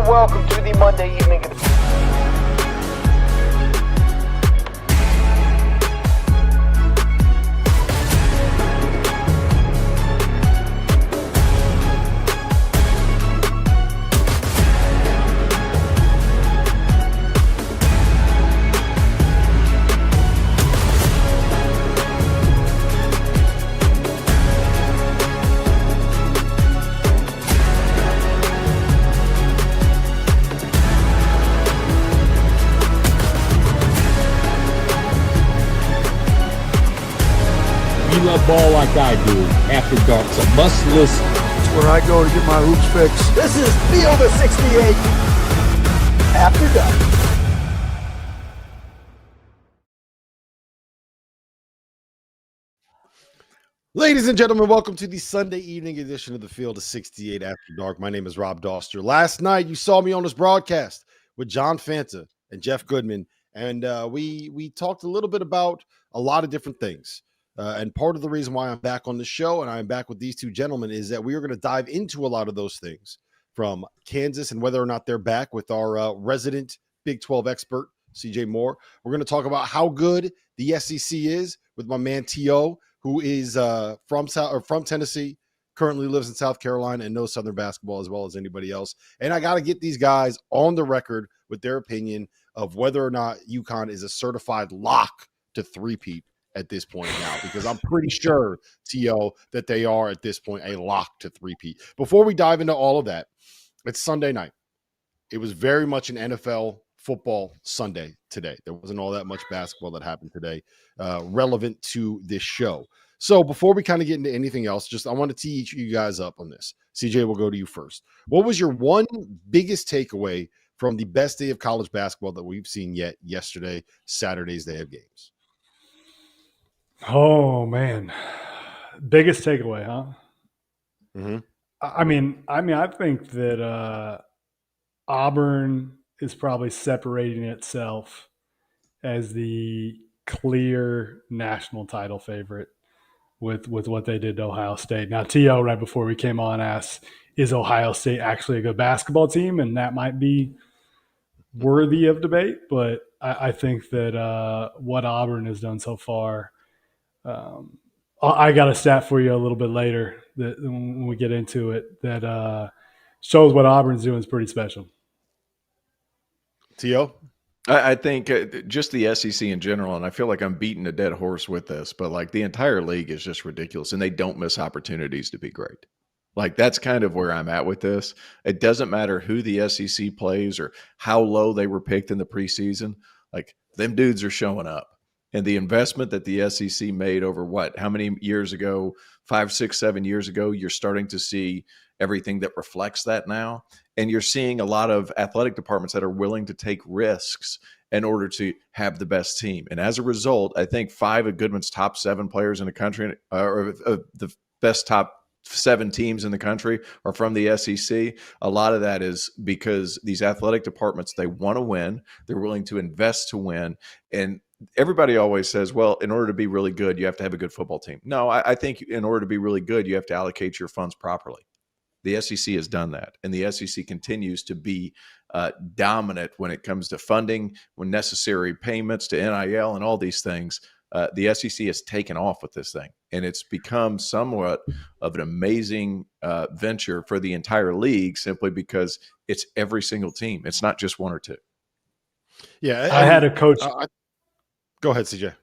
welcome to the Monday evening. You love ball like I do. After Dark, it's a must listen. It's where I go to get my hoops fixed. This is Field of 68 After Dark. Ladies and gentlemen, welcome to the Sunday evening edition of the Field of 68 After Dark. My name is Rob Dauster. Last night, you saw me on this broadcast with John Fanta and Jeff Goodman, and we talked a little bit about a lot of different things. And part of the reason why I'm back on the show and I'm back with these two gentlemen is that we are going to dive into a lot of those things from Kansas and whether or not they're back with our resident Big 12 expert, CJ Moore. We're going to talk about how good the SEC is with my man T.O., who is from Tennessee, currently lives in South Carolina and knows Southern basketball as well as anybody else. And I got to get these guys on the record with their opinion of whether or not UConn is a certified lock to three-peat at this point now, because I'm pretty sure, T.O., that they are at this point a lock to three-peat. Before we dive into all of that, it's Sunday night. It was very much an NFL football Sunday today. There wasn't all that much basketball that happened today relevant to this show. So before we kind of get into anything else, I want to tee each of you guys up on this. CJ, we'll go to you first. What was your one biggest takeaway from the best day of college basketball that we've seen yet yesterday, Saturday's day of games? Oh man, biggest takeaway, huh? Mm-hmm. I think that Auburn is probably separating itself as the clear national title favorite with what they did to Ohio State. Now, T.O. right before we came on asked, is Ohio State actually a good basketball team? And that might be worthy of debate, but I think that what Auburn has done so far. I got a stat for you a little bit later that when we get into it that shows what Auburn's doing is pretty special. T.O.? I think just the SEC in general, and I feel like I'm beating a dead horse with this, but like the entire league is just ridiculous, and they don't miss opportunities to be great. Like that's kind of where I'm at with this. It doesn't matter who the SEC plays or how low they were picked in the preseason. Like them dudes are showing up. And the investment that the SEC made over how many years ago, 5, 6, 7 years ago, you're starting to see everything that reflects that now. And you're seeing a lot of athletic departments that are willing to take risks in order to have the best team. And as a result, I think 5 of Goodman's top 7 players in the country, or the best top 7 teams in the country are from the SEC. A lot of that is because these athletic departments, they want to win. They're willing to invest to win. And everybody always says, well, in order to be really good, you have to have a good football team. No, I think in order to be really good, you have to allocate your funds properly. The SEC has done that, and the SEC continues to be dominant when it comes to funding, when necessary payments to NIL and all these things. The SEC has taken off with this thing, and it's become somewhat of an amazing venture for the entire league simply because it's every single team. It's not just 1 or 2. Yeah. I had a coach. Go ahead, CJ.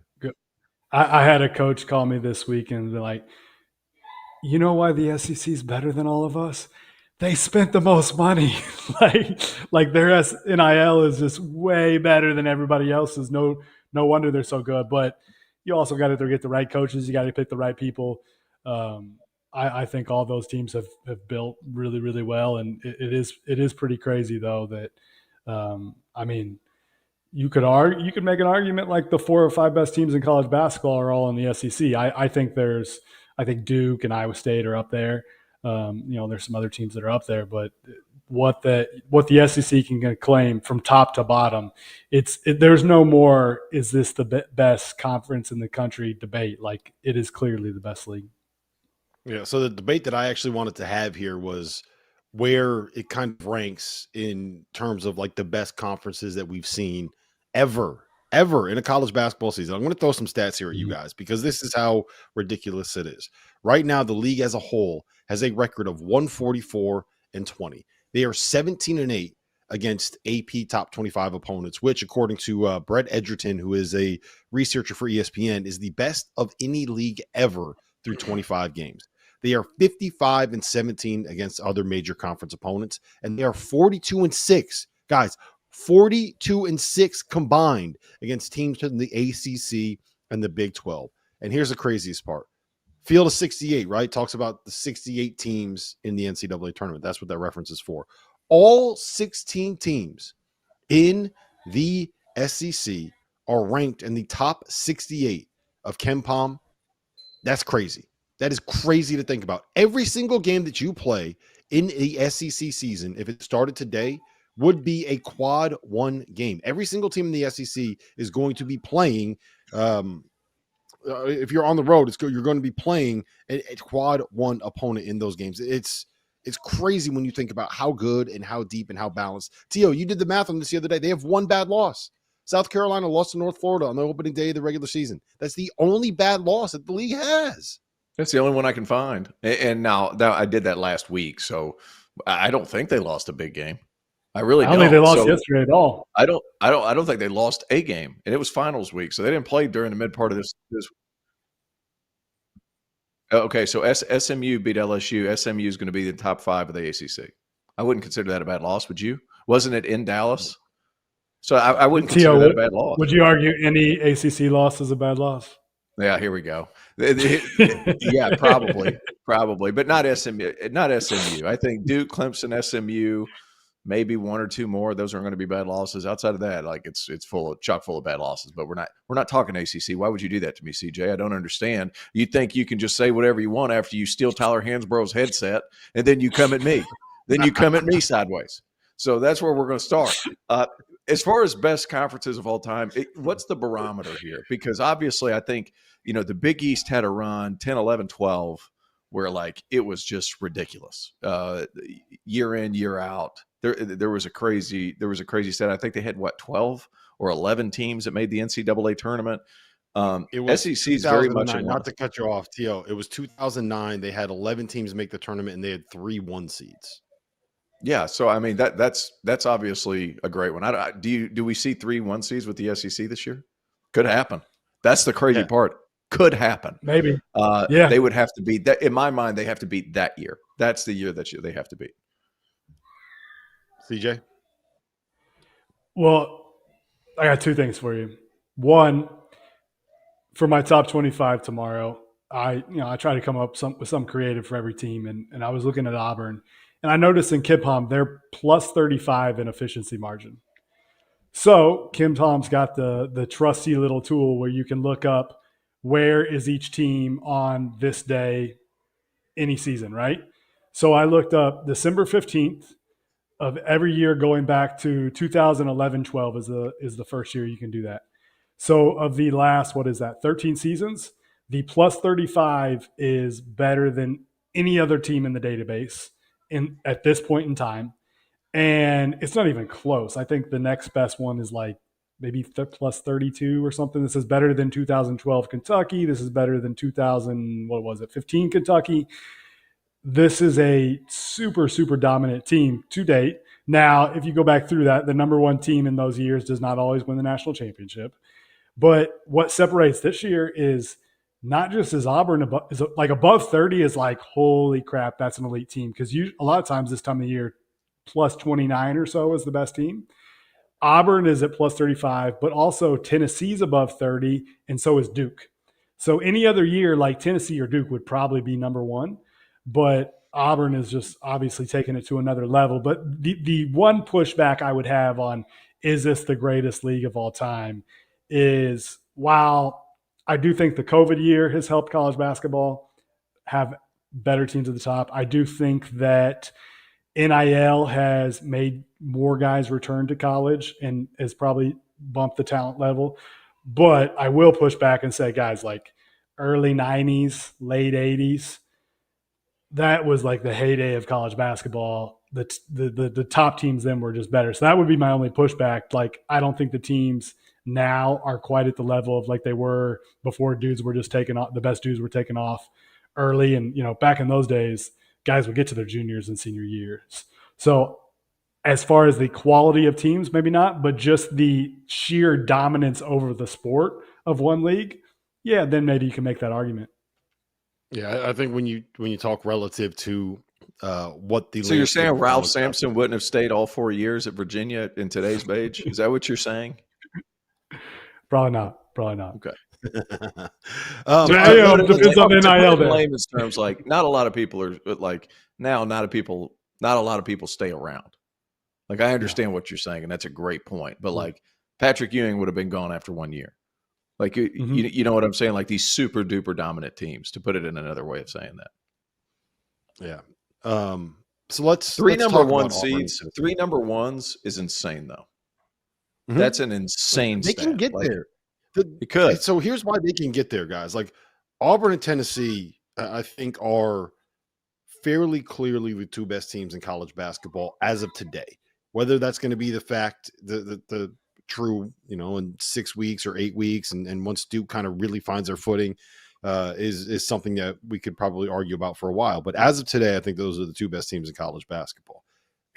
I had a coach call me this week and be like, you know why the SEC is better than all of us? They spent the most money. like their NIL is just way better than everybody else's. No wonder they're so good. But you also got to get the right coaches. You got to pick the right people. I think all those teams have built really, really well. And it is pretty crazy, though, that you could make an argument like the 4 or 5 best teams in college basketball are all in the SEC. I think Duke and Iowa State are up there. There's some other teams that are up there, but what the SEC can claim from top to bottom, there's no more. Is this the best conference in the country debate? Like it is clearly the best league. Yeah. So the debate that I actually wanted to have here was where it kind of ranks in terms of like the best conferences that we've seen ever in a college basketball season. I'm going to throw some stats here at you guys because this is how ridiculous it is. Right now, the league as a whole has a record of 144-20. They are 17-8 against AP top 25 opponents, which according to Brett Edgerton, who is a researcher for ESPN, is the best of any league ever through 25 games. They are 55-17 against other major conference opponents, and they are 42-6. Guys, 42-6 combined against teams in the ACC and the Big 12. And here's the craziest part. Field of 68, right? Talks about the 68 teams in the NCAA tournament. That's what that reference is for. All 16 teams in the SEC are ranked in the top 68 of KenPom. That's crazy. That is crazy to think about. Every single game that you play in the SEC season, if it started today, would be a quad one game. Every single team in the SEC is going to be playing. If you're on the road, you're going to be playing a quad one opponent in those games. It's crazy when you think about how good and how deep and how balanced. Tio, you did the math on this the other day. They have one bad loss. South Carolina lost to North Florida on the opening day of the regular season. That's the only bad loss that the league has. That's the only one I can find. And now I did that last week, so I don't think they lost a big game. I don't think they lost yesterday at all. I don't think they lost a game, and it was finals week, so they didn't play during the mid part of this. Okay, so SMU beat LSU. SMU is going to be the top 5 of the ACC. I wouldn't consider that a bad loss, would you? Wasn't it in Dallas? So I wouldn't consider that a bad loss. Would you argue any ACC loss is a bad loss? Yeah, here we go. Yeah, probably, but not SMU. Not SMU. I think Duke, Clemson, SMU, maybe one or two more. Those aren't going to be bad losses. Outside of that, like it's chock full of bad losses. But we're not talking ACC. Why would you do that to me, CJ? I don't understand. You think you can just say whatever you want after you steal Tyler Hansborough's headset, and then you come at me. Then you come at me sideways. So that's where we're going to start. As far as best conferences of all time, what's the barometer here? Because obviously I think, the Big East had a run 10, 11, 12 where like it was just ridiculous. Year in, year out. There was a crazy stat. I think they had 12 or 11 teams that made the NCAA tournament. It was SEC's very much not to cut you off, Tio. It was 2009. They had 11 teams make the tournament, and they had 3 1 seeds. Yeah, so I mean that's obviously a great one. Do we see 3 1 seeds with the SEC this year? Could happen. That's the crazy part. Could happen. Maybe. Yeah, they would have to beat that. In my mind, they have to beat that year. That's the year that they have to beat. CJ. Well, I got 2 things for you. One, for my top 25 tomorrow, I try to come up with some creative for every team, and I was looking at Auburn. And I noticed in KenPom, they're plus 35 in efficiency margin. So KenPom's got the trusty little tool where you can look up where is each team on this day, any season, right? So I looked up December 15th of every year going back to 2011-12 is the first year you can do that. So of the last, 13 seasons, the plus 35 is better than any other team in the database at this point in time. And it's not even close. I think the next best one is like maybe plus 32 or something. This is better than 2012 Kentucky. This is better than 15 Kentucky. This is a super, super dominant team to date. Now, if you go back through that, the number one team in those years does not always win the national championship. But what separates this year is not just is Auburn above 30 is like, holy crap, that's an elite team. Because a lot of times this time of year, plus 29 or so is the best team. Auburn is at plus 35, but also Tennessee's above 30, and so is Duke. So any other year, like Tennessee or Duke would probably be number one. But Auburn is just obviously taking it to another level. But the one pushback I would have on is this the greatest league of all time is while I do think the COVID year has helped college basketball have better teams at the top, I do think that NIL has made more guys return to college and has probably bumped the talent level. But I will push back and say, guys, like early 90s, late 80s, that was like the heyday of college basketball. the top teams then were just better. So that would be my only pushback. Like, I don't think the teams now are quite at the level of like they were before. Dudes were just taking off. The best dudes were taken off early. And, back in those days, guys would get to their juniors and senior years. So as far as the quality of teams, maybe not, but just the sheer dominance over the sport of one league, yeah, then maybe you can make that argument. Yeah, I think when you talk relative to what the so you're saying Ralph Sampson wouldn't have stayed all 4 years at Virginia in today's age? Is that what you're saying? Probably not. Okay. Depends on NIL. In layman's terms, like not a lot of people are like now. Not a lot of people stay around. Like I understand what you're saying, and that's a great point. But like Patrick Ewing would have been gone after 1 year. Like you know what I'm saying? Like these super duper dominant teams, to put it in another way of saying that. Yeah. So let's number one seeds. 3 number ones is insane though. Mm-hmm. That's an insane. They can get there. It could. So here's why they can get there, guys. Like Auburn and Tennessee, I think are fairly clearly the 2 best teams in college basketball as of today. Whether that's going to be the fact, the true, in 6 weeks or 8 weeks, and once Duke kind of really finds their footing, is something that we could probably argue about for a while. But as of today, I think those are the 2 best teams in college basketball.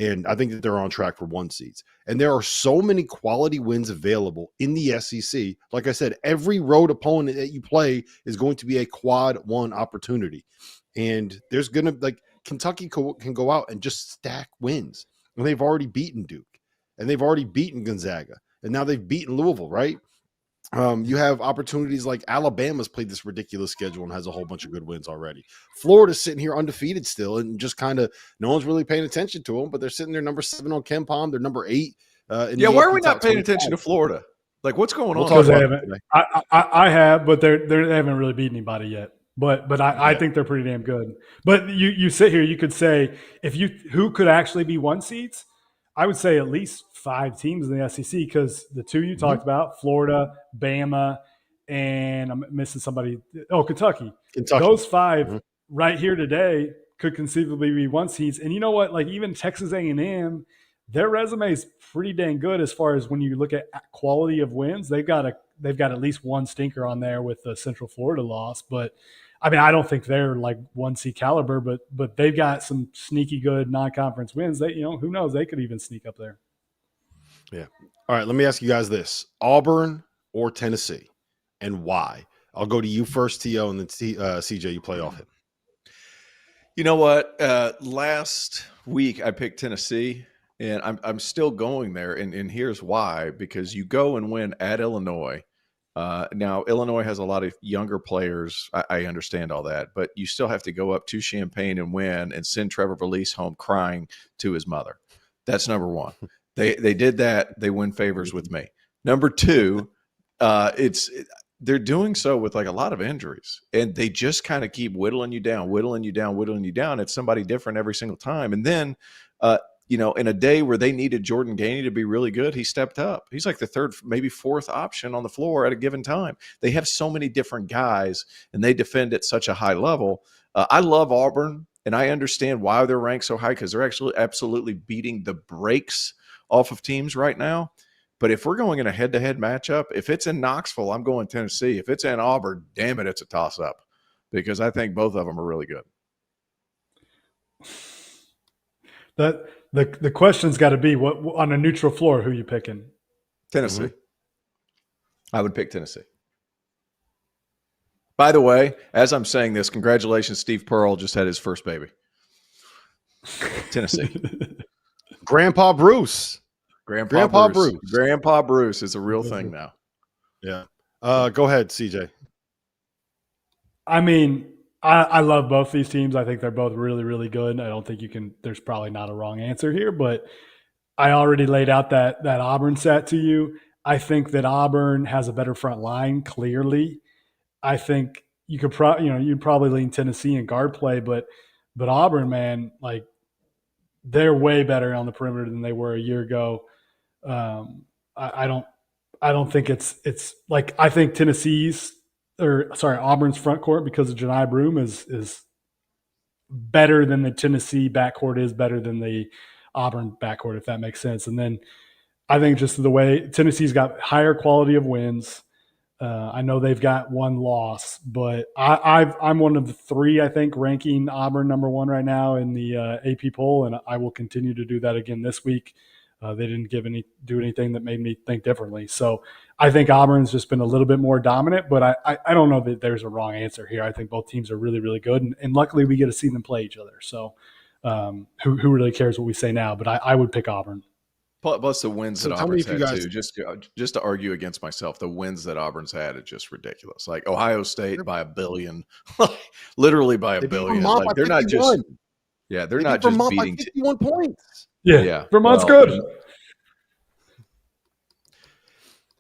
And I think that they're on track for 1 seeds. And there are so many quality wins available in the SEC. Like I said, every road opponent that you play is going to be a quad 1 opportunity. And there's going to, like, Kentucky can go out and just stack wins. And they've already beaten Duke. And they've already beaten Gonzaga. And now they've beaten Louisville, right? You have opportunities like Alabama's played this ridiculous schedule and has a whole bunch of good wins already. Florida's sitting here undefeated still and just kind of no one's really paying attention to them, but they're sitting there number 7 on KenPom. They're number 8. Why are we not paying attention to Florida? Like, what's going on? Because they haven't. I have, but they haven't really beat anybody yet. But I think they're pretty damn good. But you sit here, you could say who could actually be 1 seeds? I would say at least 5 teams in the SEC because the 2 you talked about, Florida, Bama, and I'm missing somebody. Oh, Kentucky. Those 5 right here today could conceivably be 1 seeds. And you know what? Like even Texas A&M, their resume is pretty dang good as far as when you look at quality of wins. They've got at least 1 stinker on there with the Central Florida loss, but I mean, I don't think they're like 1 seed caliber, but they've got some sneaky good non-conference wins. They, who knows? They could even sneak up there. Yeah. All right. Let me ask you guys this: Auburn or Tennessee, and why? I'll go to you first, T.O., and then CJ, you play off him. You know what? Last week I picked Tennessee, and I'm still going there, and here's why: because you go and win at Illinois. Now, Illinois has a lot of younger players. I understand all that, but you still have to go up to Champaign and win and send Trevor Valise home crying to his mother. That's number 1. They did that. They win favors with me. Number 2, they're doing so with like a lot of injuries, and they just kind of keep whittling you down. It's somebody different every single time. And then, in a day where they needed Jordan Gainey to be really good, he stepped up. He's like the 3rd, maybe 4th option on the floor at a given time. They have so many different guys, and they defend at such a high level. I love Auburn, and I understand why they're ranked so high because they're actually absolutely beating the brakes off of teams right now. But if we're going in a head-to-head matchup, if it's in Knoxville, I'm going Tennessee. If it's in Auburn, damn it, it's a toss-up because I think both of them are really good. The question's got to be what on a neutral floor, who you picking? Tennessee. Mm-hmm. I would pick Tennessee. By the way, as I'm saying this, congratulations, Steve Pearl just had his first baby. Tennessee. Grandpa Bruce. Grandpa Bruce is a real thing now. Yeah. Go ahead, CJ. I mean, I love both these teams. I think they're both really, really good. I don't think there's probably not a wrong answer here, but I already laid out that Auburn set to you. I think that Auburn has a better front line, clearly. I think you could you'd probably lean Tennessee in guard play, but Auburn, man, like they're way better on the perimeter than they were a year ago. I don't think it's like, I think Auburn's front court because of Janai Broome is better than the Tennessee backcourt is better than the Auburn backcourt, if that makes sense. And then I think just the way Tennessee's got higher quality of wins. I know they've got one loss, but I'm one of the three, I think, ranking Auburn number one right now in the AP poll, and I will continue to do that again this week. They didn't do anything that made me think differently. So I think Auburn's just been a little bit more dominant, but I don't know that there's a wrong answer here. I think both teams are really, really good, and luckily we get to see them play each other. So who really cares what we say now? But I would pick Auburn. Plus the wins that Auburn's had guys, too. Just to argue against myself, the wins that Auburn's had are just ridiculous. Like Ohio State by 1 billion, literally by 1 billion. Like they're not just they're not just beating 51 points. Yeah. Vermont's good.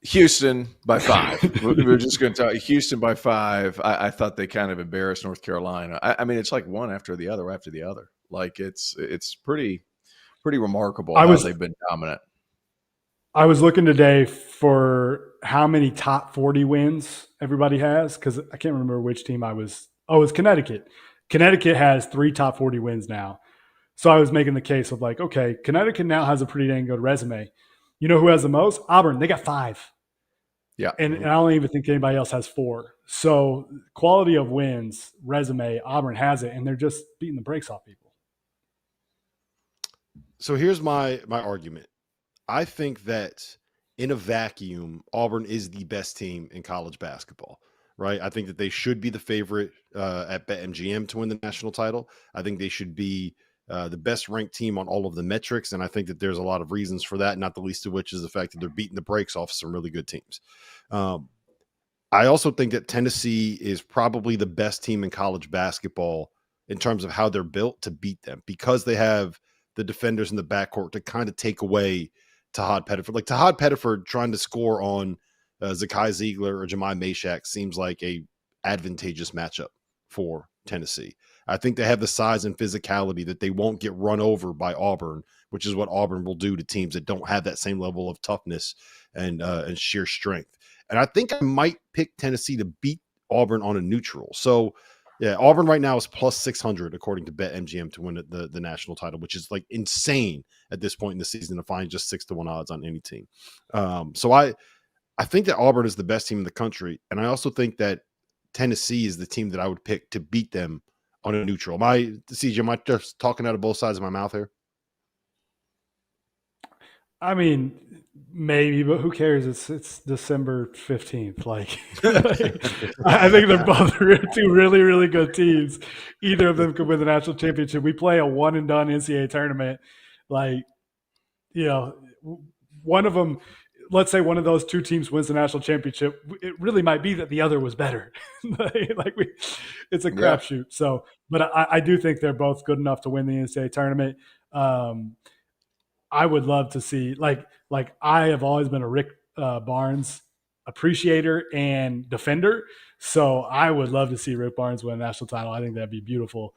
Houston by 5. We're just going to talk Houston by 5. I thought they kind of embarrassed North Carolina. I mean, it's like one after the other. Like it's pretty remarkable how they've been dominant. I was looking today for how many top 40 wins everybody has, because I can't remember which team I was. Oh, it's Connecticut. Connecticut has 3 top 40 wins now. So I was making the case of like, okay, Connecticut now has a pretty dang good resume. You know who has the most? Auburn. They got 5. Yeah. And I don't even think anybody else has 4. So quality of wins, resume, Auburn has it, and they're just beating the brakes off people. So here's my argument. I think that in a vacuum, Auburn is the best team in college basketball, right? I think that they should be the favorite at BetMGM to win the national title. I think they should be the best ranked team on all of the metrics, and I think that there's a lot of reasons for that, not the least of which is the fact that they're beating the brakes off some really good teams. I also think that Tennessee is probably the best team in college basketball in terms of how they're built to beat them, because they have the defenders in the backcourt to kind of take away Tahad Pettiford. Like Tahad Pettiford trying to score on Zakai Ziegler or Jemai Mashak seems like a advantageous matchup for Tennessee. I think they have the size and physicality that they won't get run over by Auburn, which is what Auburn will do to teams that don't have that same level of toughness and sheer strength. And I think I might pick Tennessee to beat Auburn on a neutral. So yeah, Auburn right now is plus 600 according to BetMGM to win the national title, which is like insane at this point in the season to find just 6-1 odds on any team. So I think that Auburn is the best team in the country, and I also think that Tennessee is the team that I would pick to beat them on a neutral. CJ, am I just talking out of both sides of my mouth here? I mean, maybe, but who cares? It's December 15th. Like, I think they're both 2 really, really good teams. Either of them could win the national championship. We play a one and done NCAA tournament. Like, you know, one of them, let's say one of those 2 teams wins the national championship. It really might be that the other was better. It's a crapshoot. So, but I do think they're both good enough to win the NCAA tournament. I would love to see, like I have always been a Rick Barnes appreciator and defender. So I would love to see Rick Barnes win a national title. I think that'd be beautiful.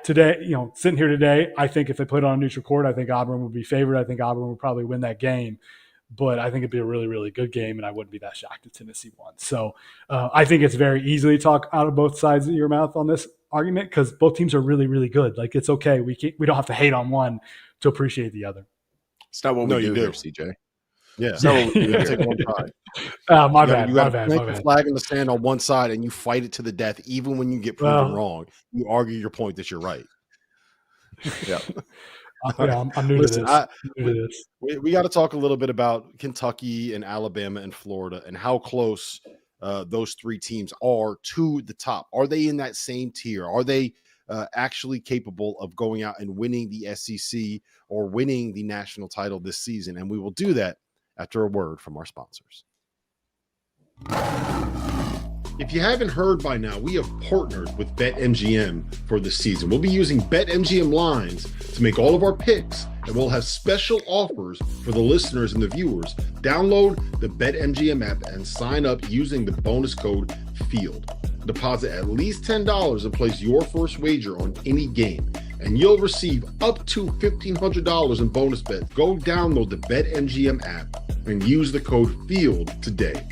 Today, sitting here today, I think if they put it on a neutral court, I think Auburn would be favored. I think Auburn would probably win that game, but I think it'd be a really, really good game, and I wouldn't be that shocked if Tennessee won. So I think it's very easy to talk out of both sides of your mouth on this argument, because both teams are really, really good. Like, it's okay. We don't have to hate on one to appreciate the other. It's not what we do here, CJ. Yeah. So you take one side. My bad. You got a flag in the sand on one side, and you fight it to the death, even when you get proven wrong. You argue your point that you're right. Yeah. I'm new to this. We got to talk a little bit about Kentucky and Alabama and Florida and how close those 3 teams are to the top. Are they in that same tier? Are they actually capable of going out and winning the SEC or winning the national title this season? And we will do that after a word from our sponsors. If you haven't heard by now, we have partnered with BetMGM for this season. We'll be using BetMGM lines to make all of our picks, and we'll have special offers for the listeners and the viewers. Download the BetMGM app and sign up using the bonus code FIELD. Deposit at least $10 and place your first wager on any game, and you'll receive up to $1,500 in bonus bets. Go download the BetMGM app and use the code FIELD today.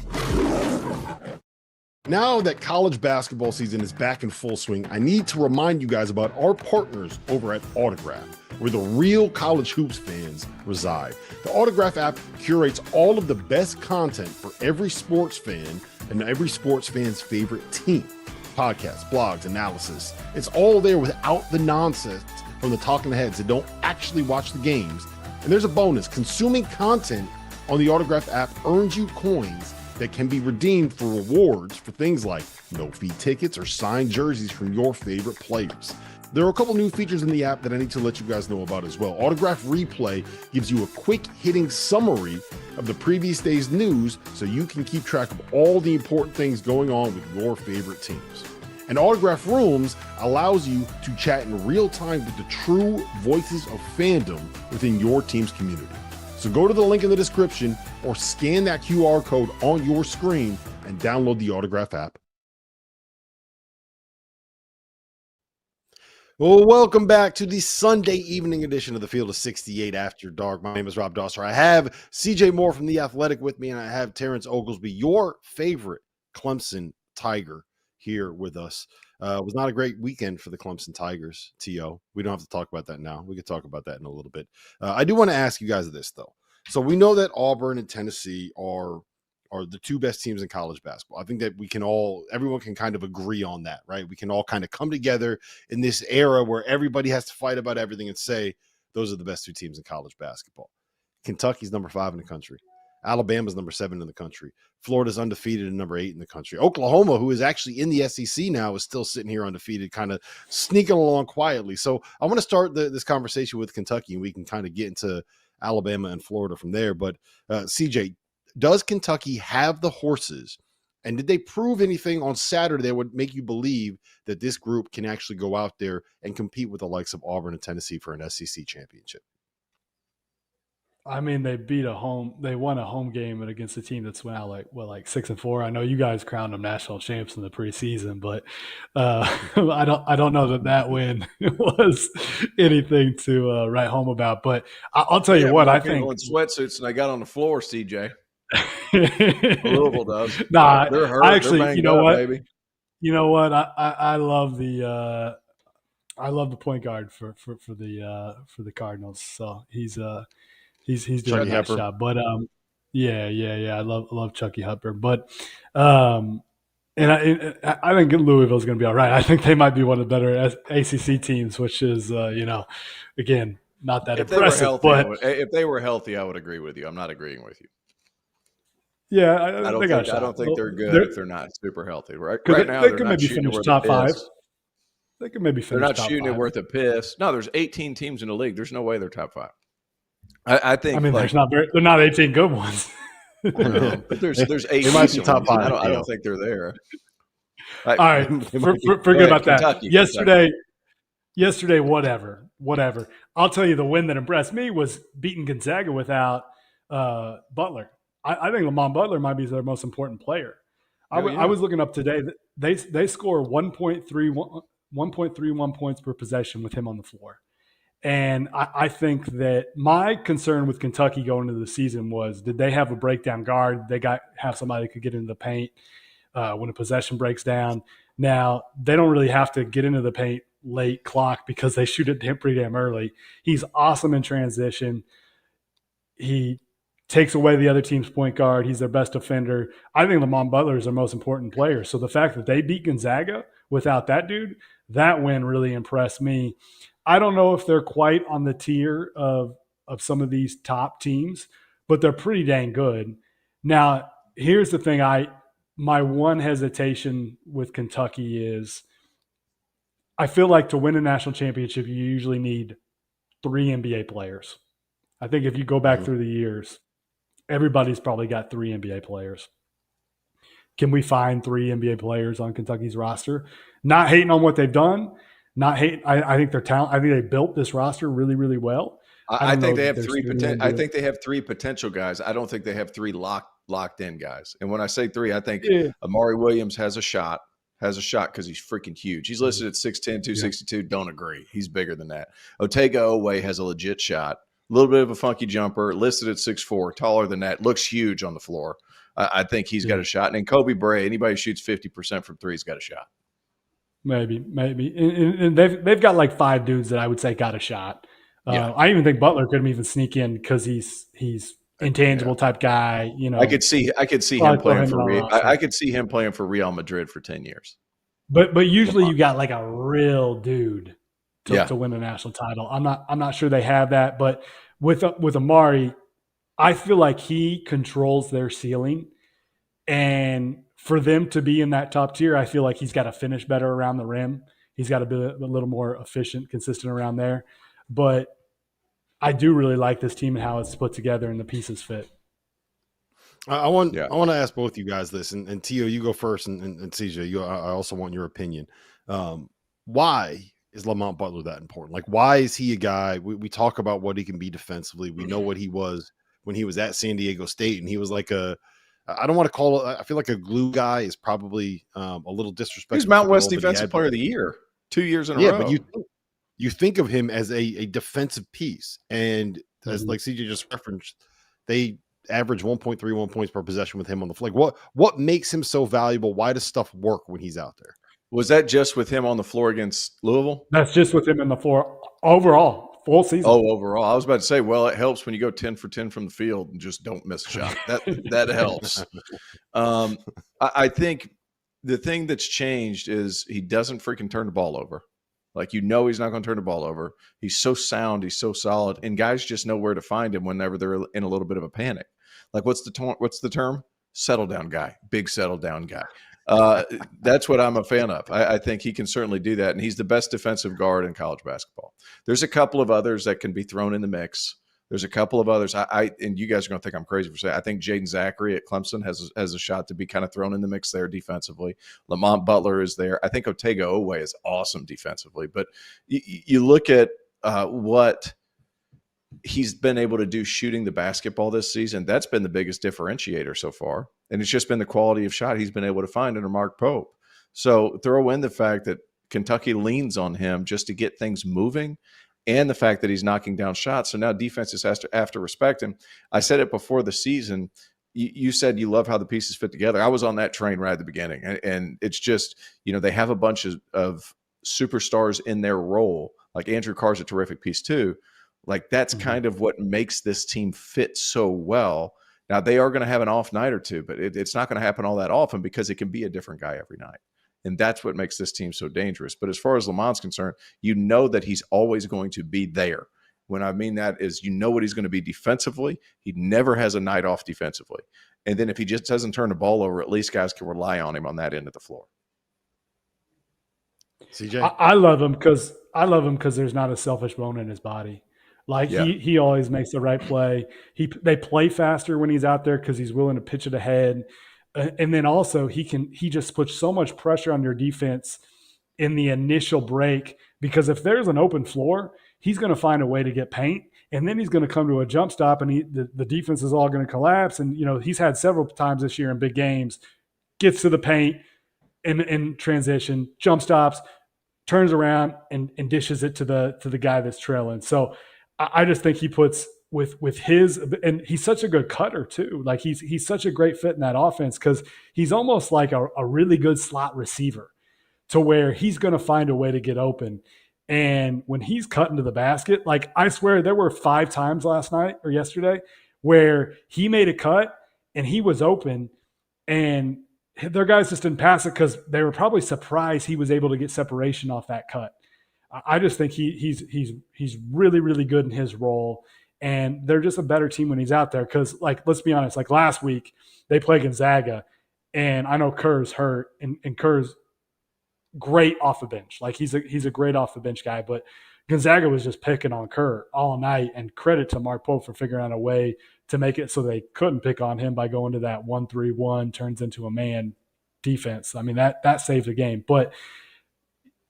Now that college basketball season is back in full swing, I need to remind you guys about our partners over at Autograph, where the real college hoops fans reside. The Autograph app curates all of the best content for every sports fan and every sports fan's favorite team. Podcasts, blogs, analysis. It's all there without the nonsense from the talking heads that don't actually watch the games. And there's a bonus. Consuming content on the Autograph app earns you coins that can be redeemed for rewards for things like no-fee tickets or signed jerseys from your favorite players. There are a couple new features in the app that I need to let you guys know about as well. Autograph Replay gives you a quick-hitting summary of the previous day's news so you can keep track of all the important things going on with your favorite teams. And Autograph Rooms allows you to chat in real time with the true voices of fandom within your team's community. So go to the link in the description or scan that QR code on your screen and download the Autograph app. Well, welcome back to the Sunday evening edition of the Field of 68 After Dark. My name is Rob Dauster. I have CJ Moore from The Athletic with me, and I have Terrence Oglesby, your favorite Clemson Tiger, here with us. It was not a great weekend for the Clemson Tigers, T.O. We don't have to talk about that now. We could talk about that in a little bit. I do want to ask you guys this, though. So we know that Auburn and Tennessee are the two best teams in college basketball. I think that everyone can kind of agree on that, right? We can all kind of come together in this era where everybody has to fight about everything and say those are the best two teams in college basketball. Kentucky's number 5 in the country. Alabama's number 7 in the country. Florida's undefeated and number 8 in the country. Oklahoma, who is actually in the SEC now, is still sitting here undefeated, kind of sneaking along quietly. So I want to start this conversation with Kentucky, and we can kind of get into Alabama and Florida from there. But CJ, does Kentucky have the horses? And did they prove anything on Saturday that would make you believe that this group can actually go out there and compete with the likes of Auburn and Tennessee for an SEC championship? I mean, they won a home game against a team that's now like 6-4. I know you guys crowned them national champs in the preseason, but I don't know that win was anything to write home about. But I'll tell you what, I think sweatsuits and I got on the floor, CJ. Louisville does. Nah, they're hurt. I actually, they're you know up, what, baby. you know what, I love the point guard for the Cardinals. So he's doing a nice job. But yeah. I love Chucky Hupper. But and I think Louisville's going to be all right. I think they might be one of the better ACC teams, which is again not that impressive. If they were healthy, I would agree with you. I'm not agreeing with you. Yeah, I don't think they're good if they're not super healthy. Right now, they could maybe finish top 5. They could maybe finish. They're not shooting it worth a piss. No, there's 18 teams in the league. There's no way they're top 5. I think. I mean, they're not 18 good ones. But there's 8. They might be top 5. I don't think they're there. All right, forget about that. Yesterday, whatever. I'll tell you, the win that impressed me was beating Gonzaga without Butler. I think Lamont Butler might be their most important player. I was looking up today. They score 1.31 points per possession with him on the floor. And I think that my concern with Kentucky going into the season was, did they have a breakdown guard? They have somebody that could get into the paint when a possession breaks down. Now, they don't really have to get into the paint late clock because they shoot it pretty damn early. He's awesome in transition. He takes away the other team's point guard. He's their best defender. I think Lamont Butler is their most important player. So the fact that they beat Gonzaga without that dude, that win really impressed me. I don't know if they're quite on the tier of some of these top teams, but they're pretty dang good. Now, here's the thing. My one hesitation with Kentucky is I feel like to win a national championship, you usually need 3 NBA players. I think if you go back through the years, everybody's probably got 3 NBA players. Can we find 3 NBA players on Kentucky's roster? Not hating on what they've done. I think they're talented. I think they built this roster really, really well. I think they have 3 potential. I think they have 3 potential guys. I don't think they have 3 locked in guys. And when I say 3, I think Amari Williams has a shot because he's freaking huge. He's listed at 6'10", 262. Don't agree. He's bigger than that. Otega Oweh has a legit shot. A little bit of a funky jumper, listed at 6'4", taller than that, looks huge on the floor. I think he's got a shot. And Kobe Bray, anybody who shoots 50% from three has got a shot. Maybe. And they've got like 5 dudes that I would say got a shot. I even think Butler couldn't even sneak in because he's intangible type guy. I could see him playing for Real. I could see him playing for Real Madrid for 10 years. But usually you got like a real dude to win a national title. I'm not sure they have that, but with Amari, I feel like he controls their ceiling, and for them to be in that top tier, I feel like he's got to finish better around the rim. He's got to be a little more efficient, consistent around there. But I do really like this team and how it's put together and the pieces fit. I want to ask both you guys this, and Tio, you go first, and CJ, I also want your opinion. Why is Lamont Butler that important? Like, why is he a guy? We talk about what he can be defensively. We know what he was when he was at San Diego State, and he was like I don't want to call it. I feel like a glue guy is probably a little disrespectful. He's Mountain West Defensive Player of the Year 2 years in a row. But you think of him as a defensive piece, and as like CJ just referenced, they average 1.31 points per possession with him on the floor. Like, what makes him so valuable? Why does stuff work when he's out there? Was that just with him on the floor against Louisville? That's just with him on the floor overall, full season. Oh, overall. I was about to say, well, it helps when you go 10 for 10 from the field and just don't miss a shot. That helps. I think the thing that's changed is he doesn't freaking turn the ball over. Like, he's not going to turn the ball over. He's so sound. He's so solid. And guys just know where to find him whenever they're in a little bit of a panic. Like, what's the term? Settle down guy. Big settle down guy. That's what I'm a fan of. I think he can certainly do that. And he's the best defensive guard in college basketball. There's a couple of others that can be thrown in the mix. There's a couple of others. And you guys are going to think I'm crazy for saying, I think Jaden Zachary at Clemson has a shot to be kind of thrown in the mix there defensively. Lamont Butler is there. I think Otega Owe is awesome defensively. But you look at what he's been able to do shooting the basketball this season. That's been the biggest differentiator so far. And it's just been the quality of shot he's been able to find under Mark Pope. So throw in the fact that Kentucky leans on him just to get things moving, and the fact that he's knocking down shots. So now defenses have to respect him. I said it before the season. You said you love how the pieces fit together. I was on that train right at the beginning. And it's just, they have a bunch of superstars in their role. Like Andrew Carr's a terrific piece too. Like, that's kind of what makes this team fit so well. Now, they are going to have an off night or two, but it's not going to happen all that often because it can be a different guy every night. And that's what makes this team so dangerous. But as far as Lamont's concerned, you know that he's always going to be there. When I mean that is, what he's going to be defensively. He never has a night off defensively. And then if he just doesn't turn the ball over, at least guys can rely on him on that end of the floor. CJ? I love him because there's not a selfish bone in his body. Like, he always makes the right play. They play faster when he's out there because he's willing to pitch it ahead. And then also he just puts so much pressure on your defense in the initial break, because if there's an open floor, he's going to find a way to get paint, and then he's going to come to a jump stop, and the defense is all going to collapse. And, he's had several times this year in big games, gets to the paint in transition, jump stops, turns around and dishes it to the guy that's trailing. So I just think he puts with his, and he's such a good cutter too. Like, he's such a great fit in that offense because he's almost like a really good slot receiver, to where he's going to find a way to get open. And when he's cutting to the basket, like, I swear there were 5 times last night or yesterday where he made a cut and he was open, and their guys just didn't pass it because they were probably surprised he was able to get separation off that cut. I just think he's really, really good in his role, and they're just a better team when he's out there. Because, like, let's be honest, like last week they play Gonzaga, and I know Kerr's hurt, and Kerr's great off the bench. Like, he's a great off the bench guy, but Gonzaga was just picking on Kerr all night. And credit to Mark Pope for figuring out a way to make it so they couldn't pick on him by going to that 1-3-1 turns into a man defense. I mean, that saved the game, but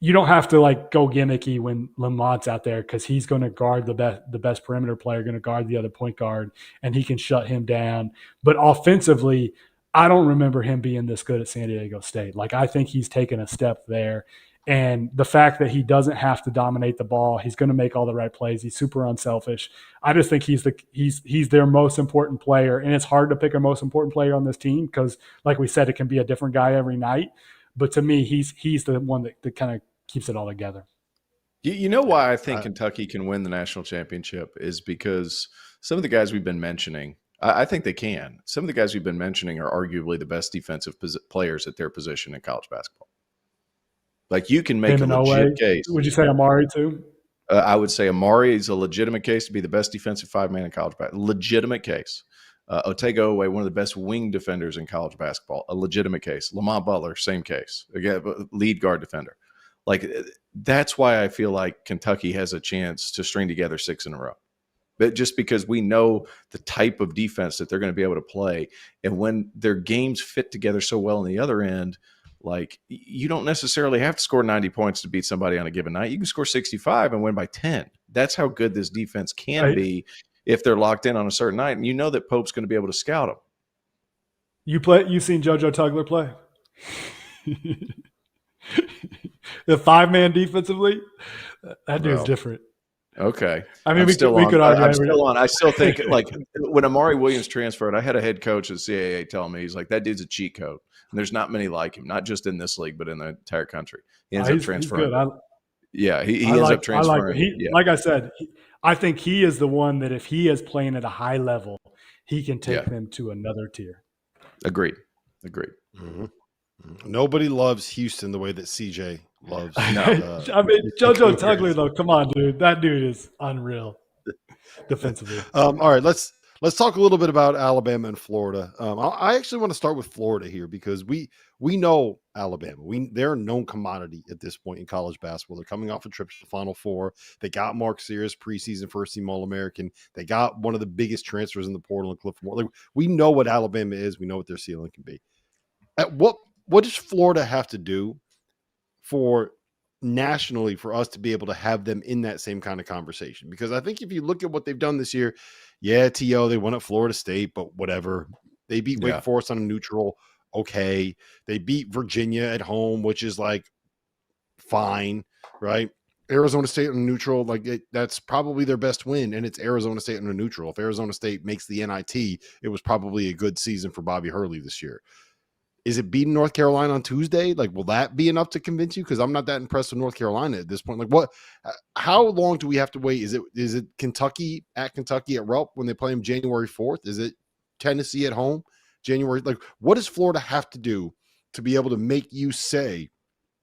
you don't have to like go gimmicky when Lamont's out there, because he's going to guard the best perimeter player, going to guard the other point guard, and he can shut him down. But offensively, I don't remember him being this good at San Diego State. Like, I think he's taken a step there. And the fact that he doesn't have to dominate the ball, he's going to make all the right plays. He's super unselfish. I just think he's their most important player, and it's hard to pick a most important player on this team because, like we said, it can be a different guy every night. But to me, he's the one that kind of keeps it all together. You know why I think Kentucky can win the national championship is because some of the guys we've been mentioning, I think they can. Some of the guys we've been mentioning are arguably the best defensive players at their position in college basketball. Like you can make a legit case. Would you say Amari too? I would say Amari is a legitimate case to be the best defensive five-man in college basketball. Legitimate case. Otega Oweh, one of the best wing defenders in college basketball. A legitimate case. Lamont Butler, same case. Again, lead guard defender. Like that's why I feel like Kentucky has a chance to string together 6 in a row. But just because we know the type of defense that they're going to be able to play, and when their games fit together so well on the other end, like you don't necessarily have to score 90 points to beat somebody on a given night. You can score 65 and win by 10. That's how good this defense can be if they're locked in on a certain night. And you know that Pope's going to be able to scout them. You've seen JoJo Tugler play? The 5-man defensively? That dude's different. Okay. I mean, we could argue. I'm still on. I still think like when Amari Williams transferred, I had a head coach at CAA tell me, he's like, that dude's a cheat code. And there's not many like him, not just in this league, but in the entire country. He ends up transferring. He ends up transferring. Like I said, I think he is the one that if he is playing at a high level, he can take them to another tier. Agreed. Mm-hmm. Nobody loves Houston the way that CJ loves. I mean, JoJo Tugler, though, come on, dude. That dude is unreal defensively. All right, let's talk a little bit about Alabama and Florida. I actually want to start with Florida here because we know Alabama. They're a known commodity at this point in college basketball. They're coming off a trip to the Final Four. They got Mark Sears, preseason first-team All-American. They got one of the biggest transfers in the portal in Cliff Moore. Like, we know what Alabama is. We know what their ceiling can be. At what does Florida have to do for nationally for us to be able to have them in that same kind of conversation? Because I think if you look at what they've done this year, T.O., they won at Florida State, but whatever. They beat Wake Forest on a neutral. Okay. They beat Virginia at home, which is like fine, right? Arizona State on a neutral, that's probably their best win, and it's Arizona State on a neutral. If Arizona State makes the NIT, it was probably a good season for Bobby Hurley this year. Is it beating North Carolina on Tuesday? Like, will that be enough to convince you? Because I'm not that impressed with North Carolina at this point. Like, how long do we have to wait? Is it Kentucky at Rupp when they play them January 4th? Is it Tennessee at home January? Like, what does Florida have to do to be able to make you say,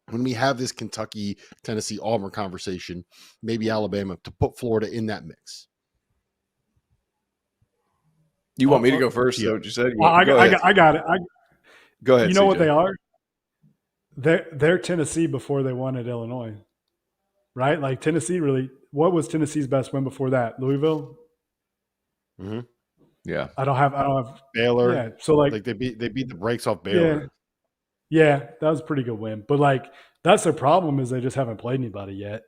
when we have this Kentucky, Tennessee, Auburn conversation, maybe Alabama, to put Florida in that mix? You want me to go first? Is that what you said? I got it. Go ahead. You know CJ. what they are? They're Tennessee before they won at Illinois, right? Like Tennessee really. What was Tennessee's best win before that? Louisville. Mm-hmm. Yeah. I don't have Baylor. Yeah. So like they beat the brakes off Baylor. Yeah, that was a pretty good win. But like that's their problem is they just haven't played anybody yet,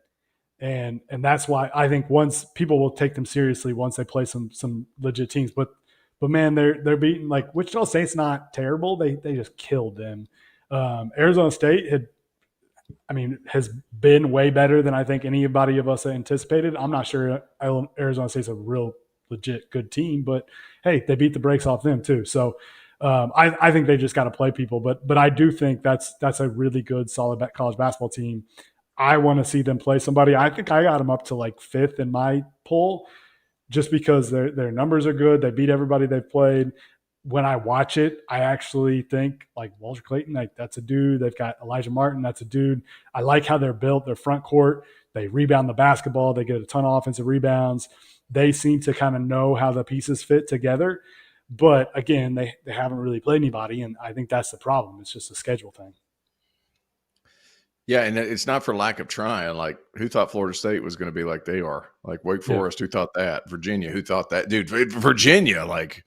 and that's why I think once people will take them seriously once they play some legit teams. But man, they're beating like Wichita State's not terrible. They just killed them. Arizona State has been way better than I think anybody of us anticipated. I'm not sure Arizona State's a real legit good team, but hey, they beat the brakes off them too. So I think they just got to play people. But I do think that's a really good, solid college basketball team. I want to see them play somebody. I think I got them up to like 5th in my poll. Just because their numbers are good, they beat everybody they've played. When I watch it, I actually think like Walter Clayton, like that's a dude. They've got Elijah Martin, that's a dude. I like how they're built. Their front court, they rebound the basketball. They get a ton of offensive rebounds. They seem to kind of know how the pieces fit together. But again, they haven't really played anybody, and I think that's the problem. It's just a schedule thing. Yeah, and it's not for lack of trying. Like, who thought Florida State was going to be like they are? Like Wake Forest, who thought that? Virginia, who thought that? Dude, Virginia, like,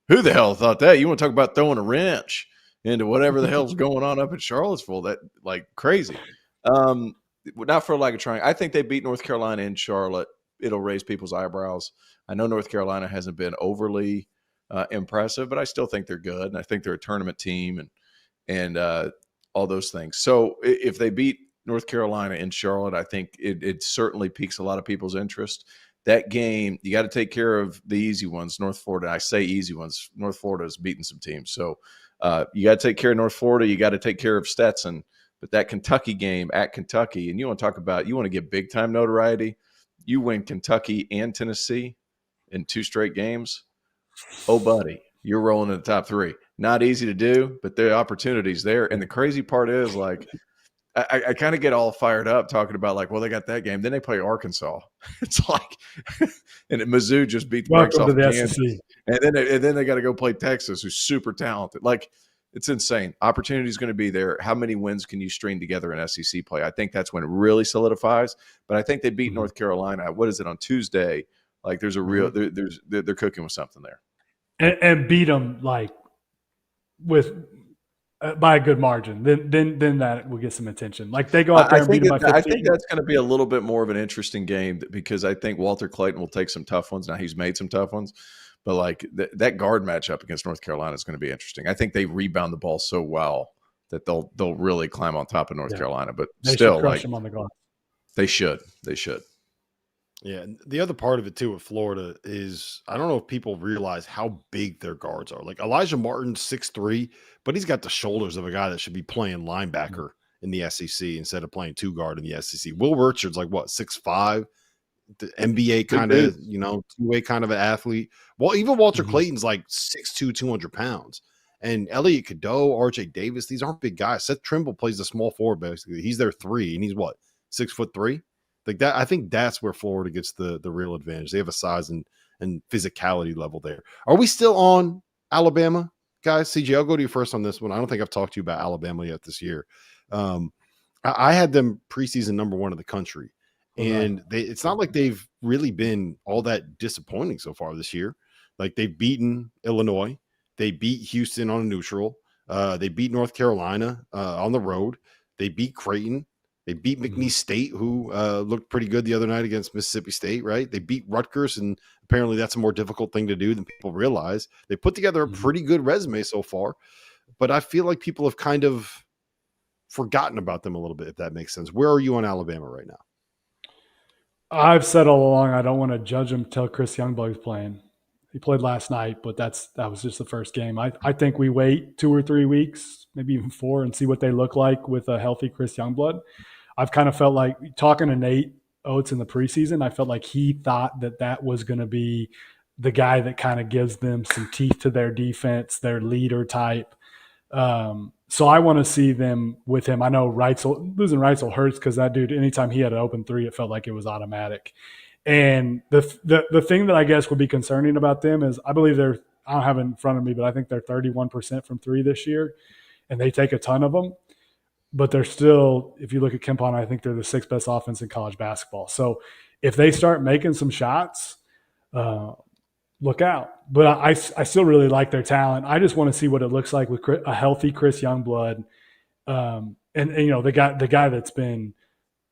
who the hell thought that? You want to talk about throwing a wrench into whatever the hell's going on up in Charlottesville? That, like, crazy. Not for lack of trying. I think they beat North Carolina in Charlotte. It'll raise people's eyebrows. I know North Carolina hasn't been overly impressive, but I still think they're good, and I think they're a tournament team and all those things. So if they beat North Carolina in Charlotte. I think it certainly piques a lot of people's interest. That game, you got to take care of the easy ones. North Florida, I say easy ones. North Florida has beaten some teams. So you got to take care of North Florida. You got to take care of Stetson. But that Kentucky game at Kentucky, and you want to talk about, you want to get big-time notoriety, you win Kentucky and Tennessee in 2 straight games. Oh, buddy, you're rolling in the top 3. Not easy to do, but the opportunity's there. And the crazy part is, like, I kind of get all fired up talking about, like, well, they got that game. Then they play Arkansas. It's like – and Mizzou just beat the brakes off Kansas. And then they got to go play Texas, who's super talented. Like, it's insane. Opportunity is going to be there. How many wins can you string together in SEC play? I think that's when it really solidifies. But I think they beat North Carolina. What is it, on Tuesday? Like, there's a real they're cooking with something there. And beat them, like, with by a good margin. Then that will get some attention. Like, they go out there and beat them by 15. I think that's going to be a little bit more of an interesting game because I think Walter Clayton will take some tough ones. Now, he's made some tough ones. But, like, that guard matchup against North Carolina is going to be interesting. I think they rebound the ball so well that they'll really climb on top of North Carolina. But they still, should crush like, them on the glass. They should. Yeah, and the other part of it too with Florida is I don't know if people realize how big their guards are. Like, Elijah Martin's 6'3", but he's got the shoulders of a guy that should be playing linebacker in the SEC instead of playing 2-guard in the SEC. Will Richard's like, what, 6'5"? The NBA kind of, two-way kind of an athlete. Well, even Walter Clayton's like 6'2", 200 pounds. And Elliot Cadeau, RJ Davis, these aren't big guys. Seth Trimble plays the small forward, basically. He's their 3, and he's what, 6'3"? Like that, I think that's where Florida gets the real advantage. They have a size and physicality level there. Are we still on Alabama, guys? CJ, I'll go to you first on this one. I don't think I've talked to you about Alabama yet this year. I had them preseason number 1 in the country. And it's not like they've really been all that disappointing so far this year. Like, they've beaten Illinois. They beat Houston on a neutral. They beat North Carolina on the road. They beat Creighton. They beat McNeese State, who looked pretty good the other night against Mississippi State, right? They beat Rutgers, and apparently that's a more difficult thing to do than people realize. They put together a pretty good resume so far, but I feel like people have kind of forgotten about them a little bit, if that makes sense. Where are you on Alabama right now? I've said all along I don't want to judge him until Chris Youngblood's playing. He played last night, but that was just the first game. I think we wait 2 or 3 weeks, maybe even 4, and see what they look like with a healthy Chris Youngblood. I've kind of felt like, talking to Nate Oates in the preseason, I felt like he thought that was going to be the guy that kind of gives them some teeth to their defense, their leader type. So I want to see them with him. I know losing Reitzel hurts because that dude, anytime he had an open 3, it felt like it was automatic. And the thing that I guess would be concerning about them is I believe I don't have it in front of me, but I think they're 31% from 3 this year, and they take a ton of them. But they're still, if you look at KenPom, I think they're the 6th best offense in college basketball. So if they start making some shots, look out. But I still really like their talent. I just want to see what it looks like with a healthy Chris Youngblood. And the guy that's been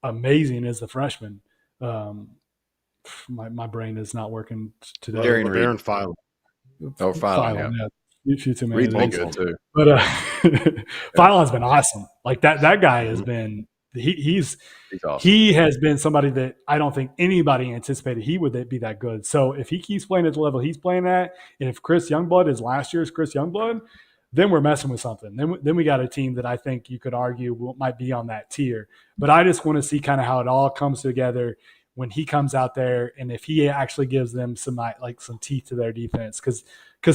amazing is the freshman. My brain is not working today. Darren Filan. Oh, Filan, yeah. Reed's been good too. But Filan's been awesome. Like that guy has been he's awesome. He has been somebody that I don't think anybody anticipated he would be that good. So if he keeps playing at the level he's playing at, and if Chris Youngblood is last year's Chris Youngblood, then we're messing with something. Then we got a team that I think you could argue might be on that tier. But I just want to see kind of how it all comes together when he comes out there, and if he actually gives them some teeth to their defense, because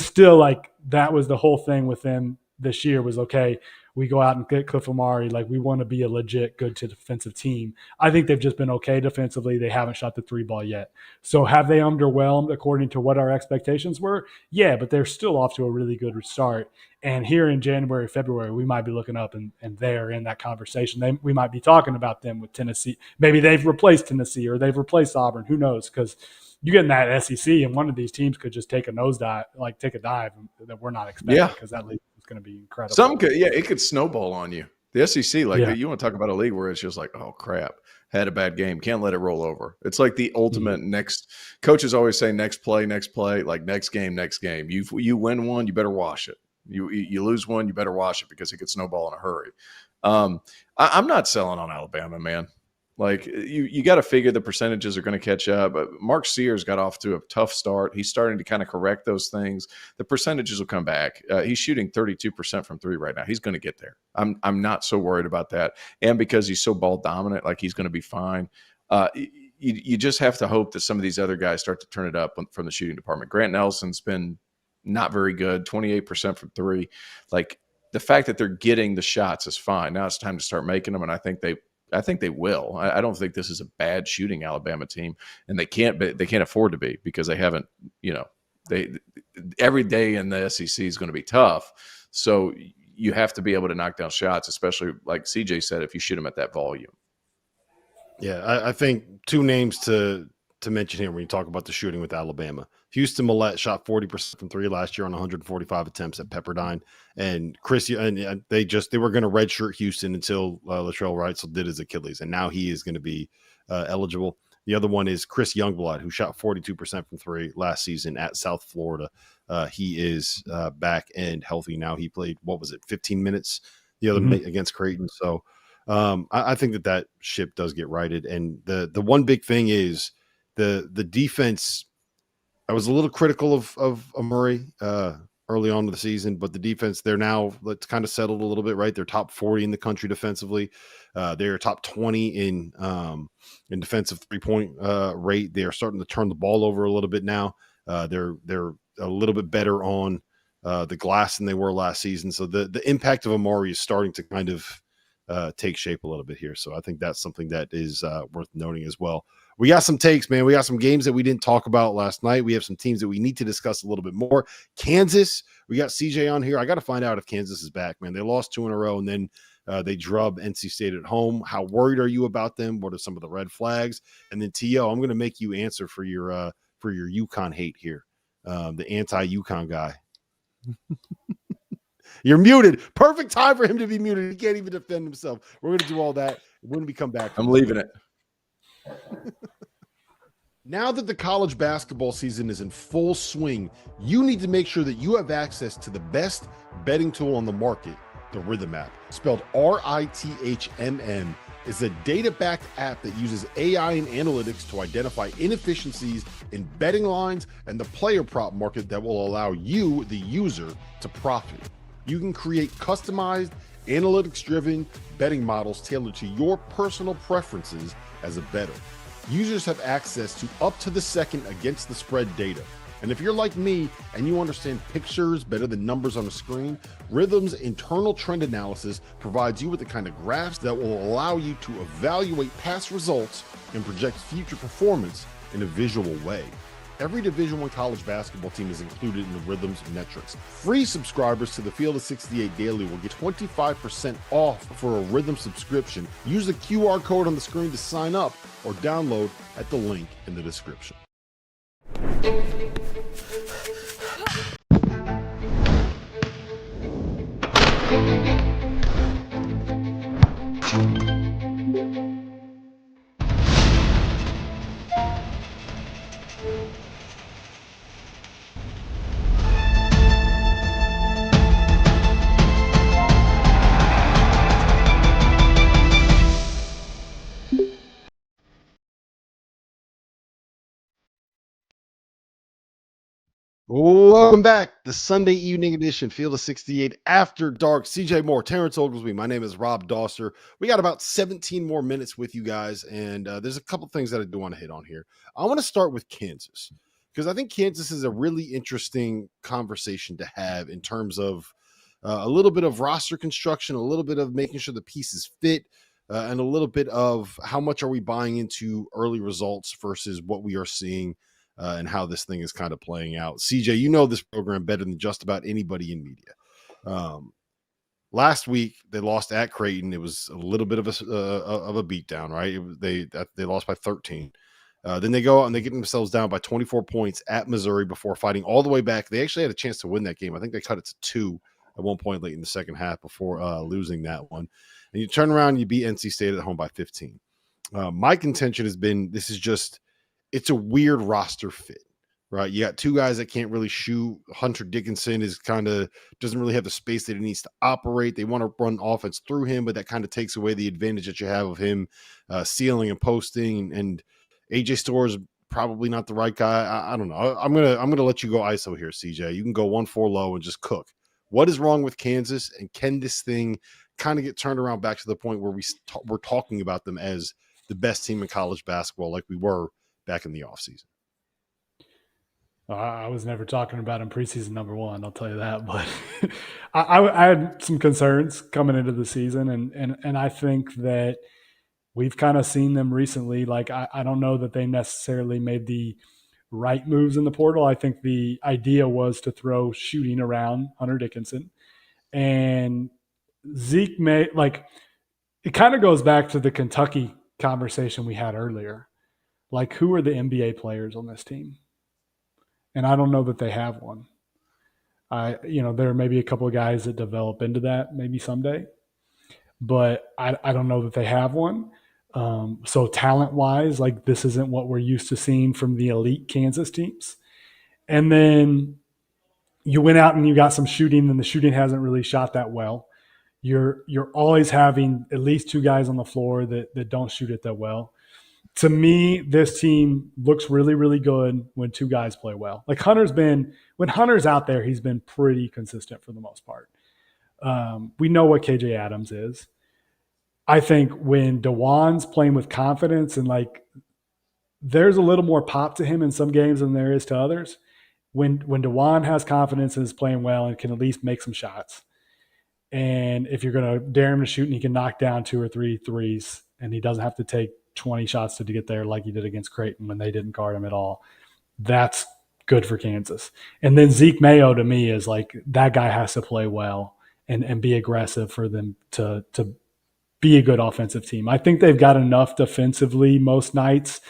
still, like, that was the whole thing with them this year was, okay, we go out and get Cliff Omari, like, we want to be a legit good defensive team. I think they've just been okay defensively. They haven't shot the 3 ball yet. So have they underwhelmed according to what our expectations were? Yeah, but they're still off to a really good start. And here in January, February, we might be looking up and they're in that conversation. We might be talking about them with Tennessee. Maybe they've replaced Tennessee or they've replaced Auburn. Who knows? Because you get in that SEC and one of these teams could just take a nosedive, like take a dive that we're not expecting, because that league is going to be incredible. It could snowball on you. The SEC, you want to talk about a league where it's just like, oh crap, had a bad game, can't let it roll over. It's like the ultimate next. Coaches always say next play, like next game. You win one, you better wash it. You lose one, you better watch it because it could snowball in a hurry. I'm not selling on Alabama, man. Like you got to figure the percentages are going to catch up. But Mark Sears got off to a tough start. He's starting to kind of correct those things. The percentages will come back. He's shooting 32% from three right now. He's going to get there. I'm not so worried about that. And because he's so ball dominant, like he's going to be fine. You just have to hope that some of these other guys start to turn it up from the shooting department. Grant Nelson's been not very good, 28% from three. Like the fact that they're getting the shots is fine. Now it's time to start making them, and I think they will. I don't think this is a bad shooting Alabama team, and they can't afford to be because they haven't, every day in the SEC is going to be tough. So you have to be able to knock down shots, especially like CJ said, if you shoot them at that volume. Yeah, I think two names to mention here when you talk about the shooting with Alabama. Houston Millette shot 40% from three last year on 145 attempts at Pepperdine, and they were going to redshirt Houston until Latrell Wrightsell did his Achilles, and now he is going to be eligible. The other one is Chris Youngblood, who shot 42% from three last season at South Florida. He is back and healthy now. He played 15 minutes the other night against Creighton. So I think that ship does get righted, and the one big thing is the defense. I was a little critical of Murray early on in the season, but the defense, it's kind of settled a little bit, right? They're top 40 in the country defensively. They're top 20 in defensive 3-point rate. They are starting to turn the ball over a little bit now. They're a little bit better on the glass than they were last season. So the impact of Amari is starting to kind of take shape a little bit here. So I think that's something that is worth noting as well. We got some takes, man. We got some games that we didn't talk about last night. We have some teams that we need to discuss a little bit more. Kansas, we got CJ on here. I got to find out if Kansas is back, man. They lost 2 in a row, and then they drubbed NC State at home. How worried are you about them? What are some of the red flags? And then T.O., I'm going to make you answer for your UConn hate here, the anti-UConn guy. You're muted. Perfect time for him to be muted. He can't even defend himself. We're going to do all that when we come back. I'm leaving it. Now that the college basketball season is in full swing, you need to make sure that you have access to the best betting tool on the market, the Rhythm app. Spelled RITHMM, is a data-backed app that uses AI and analytics to identify inefficiencies in betting lines and the player prop market that will allow you, the user, to profit. You can create customized, analytics-driven betting models tailored to your personal preferences as a bettor. Users have access to up-to-the-second against-the-spread data. And if you're like me and you understand pictures better than numbers on a screen, Rhythm's internal trend analysis provides you with the kind of graphs that will allow you to evaluate past results and project future performance in a visual way. Every Division I college basketball team is included in the Rhythm's metrics. Free subscribers to the Field of 68 Daily will get 25% off for a Rhythm subscription. Use the QR code on the screen to sign up or download at the link in the description. Welcome back. The Sunday evening edition, Field of 68 After Dark. CJ Moore, Terrence Oglesby. My name is Rob Dauster. We got about 17 more minutes with you guys, and there's a couple things that I do want to hit on here. I want to start with Kansas, because I think Kansas is a really interesting conversation to have in terms of a little bit of roster construction, a little bit of making sure the pieces fit, and a little bit of how much are we buying into early results versus what we are seeing and how this thing is kind of playing out. CJ, you know this program better than just about anybody in media. Last week they lost at Creighton. It was a little bit of a beatdown, right? They lost by 13. Then they go out and they get themselves down by 24 points at Missouri before fighting all the way back. They actually had a chance to win that game. I think they cut it to 2 at one point late in the second half before losing that one. And you turn around and you beat NC State at home by 15. My contention has been it's a weird roster fit. right? You got two guys that can't really shoot. Hunter Dickinson is doesn't really have the space that he needs to operate. They want to run offense through him, but that kind of takes away the advantage that you have of him stealing and posting. And AJ Storr is probably not the right guy. I don't know. I'm gonna let you go ISO here, CJ. You can go 1-4 low and just cook. What is wrong with Kansas, and can this thing kind of get turned around back to the point where we're talking about them as the best team in college basketball like we were back in the offseason? I was never talking about him preseason number one, I'll tell you that. But I had some concerns coming into the season, and I think that we've kind of seen them recently. Like, I don't know that they necessarily made the right moves in the portal. I think the idea was to throw shooting around Hunter Dickinson. And Zeke may, like, it kind of goes back to the Kentucky conversation we had earlier. Like, who are the NBA players on this team? And I don't know that they have one. There may be a couple of guys that develop into that maybe someday, but I don't know that they have one. So talent-wise, like, this isn't what we're used to seeing from the elite Kansas teams. And then you went out and you got some shooting, and the shooting hasn't really shot that well. You're always having at least two guys on the floor that don't shoot it that well. To me, this team looks really, really good when two guys play well. Like, when Hunter's out there, he's been pretty consistent for the most part. We know what KJ Adams is. I think when DeJuan's playing with confidence, and, like, there's a little more pop to him in some games than there is to others. When DeJuan has confidence and is playing well and can at least make some shots, and if you're going to dare him to shoot and he can knock down 2 or 3 threes and he doesn't have to take 20 shots to get there like he did against Creighton when they didn't guard him at all, that's good for Kansas. And then Zeke Mayo, to me, is like, that guy has to play well and be aggressive for them to be a good offensive team. I think they've got enough defensively most nights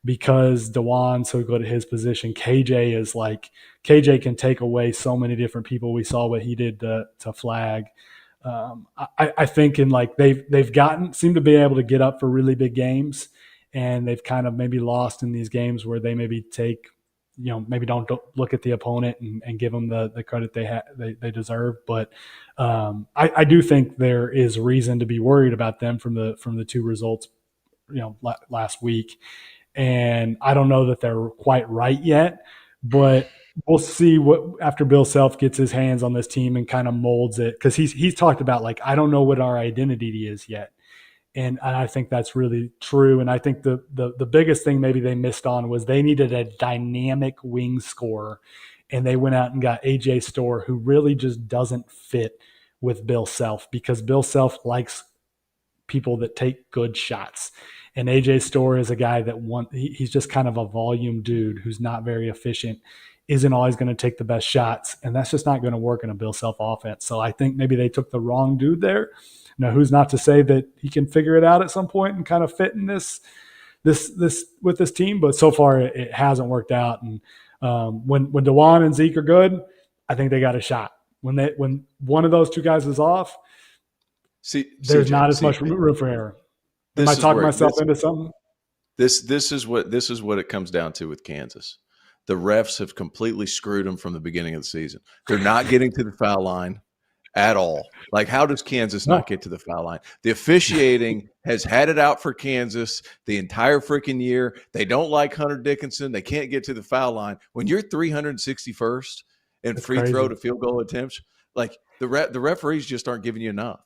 because DeJuan's so good at his position. KJ can take away so many different people. We saw what he did to Flag. I think they've seem to be able to get up for really big games, and they've kind of maybe lost in these games where they maybe maybe don't look at the opponent and give them the credit they deserve. But I do think there is reason to be worried about them from the two results, last week. And I don't know that they're quite right yet, but we'll see what after Bill Self gets his hands on this team and kind of molds it, because he's talked about, like, I don't know what our identity is yet. And I think that's really true. And I think the biggest thing maybe they missed on was they needed a dynamic wing scorer, and they went out and got AJ Storr, who really just doesn't fit with Bill Self, because Bill Self likes people that take good shots. And AJ Storr is a guy that he's just kind of a volume dude who's not very efficient, isn't always going to take the best shots, and that's just not going to work in a Bill Self offense. So I think maybe they took the wrong dude there. Now, who's not to say that he can figure it out at some point and kind of fit in this with this team? But so far, it hasn't worked out. And when DeJuan and Zeke are good, I think they got a shot. When one of those two guys is off, there's not as much room for error. Am I talking myself into something? This is what it comes down to with Kansas. The refs have completely screwed them from the beginning of the season. They're not getting to the foul line at all. Like, how does Kansas not get to the foul line? The officiating has had it out for Kansas the entire freaking year. They don't like Hunter Dickinson. They can't get to the foul line. When you're 361st in free throw to field goal attempts, like, the referees just aren't giving you enough.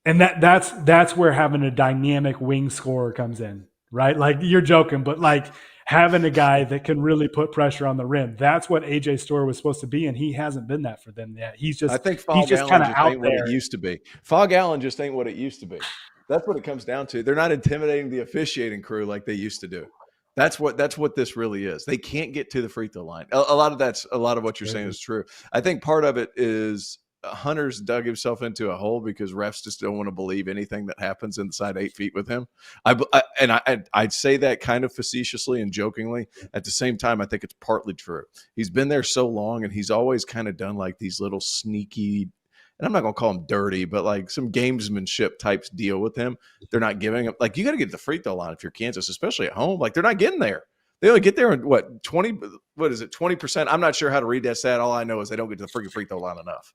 And that's where having a dynamic wing scorer comes in, right? Like, you're joking, but, like, having a guy that can really put pressure on the rim. That's what AJ Storr was supposed to be, and he hasn't been that for them yet. I think Fog Allen kind of out ain't there. What it used to be. Fog Allen just ain't what it used to be. That's what it comes down to. They're not intimidating the officiating crew like they used to do. That's what this really is. They can't get to the free throw line. A lot of what you're saying is true. I think part of it is Hunter's dug himself into a hole because refs just don't want to believe anything that happens inside 8 feet with him. I'd say that kind of facetiously and jokingly. At the same time, I think it's partly true. He's been there so long, and he's always kind of done like these little sneaky, and I'm not going to call him dirty, but like some gamesmanship types deal with him. They're not giving him, like, you got to get to the free throw line if you're Kansas, especially at home. Like, they're not getting there. They only get there in what 20? What is it? 20%? I'm not sure how to read that stat. All I know is they don't get to the freaking free throw line enough.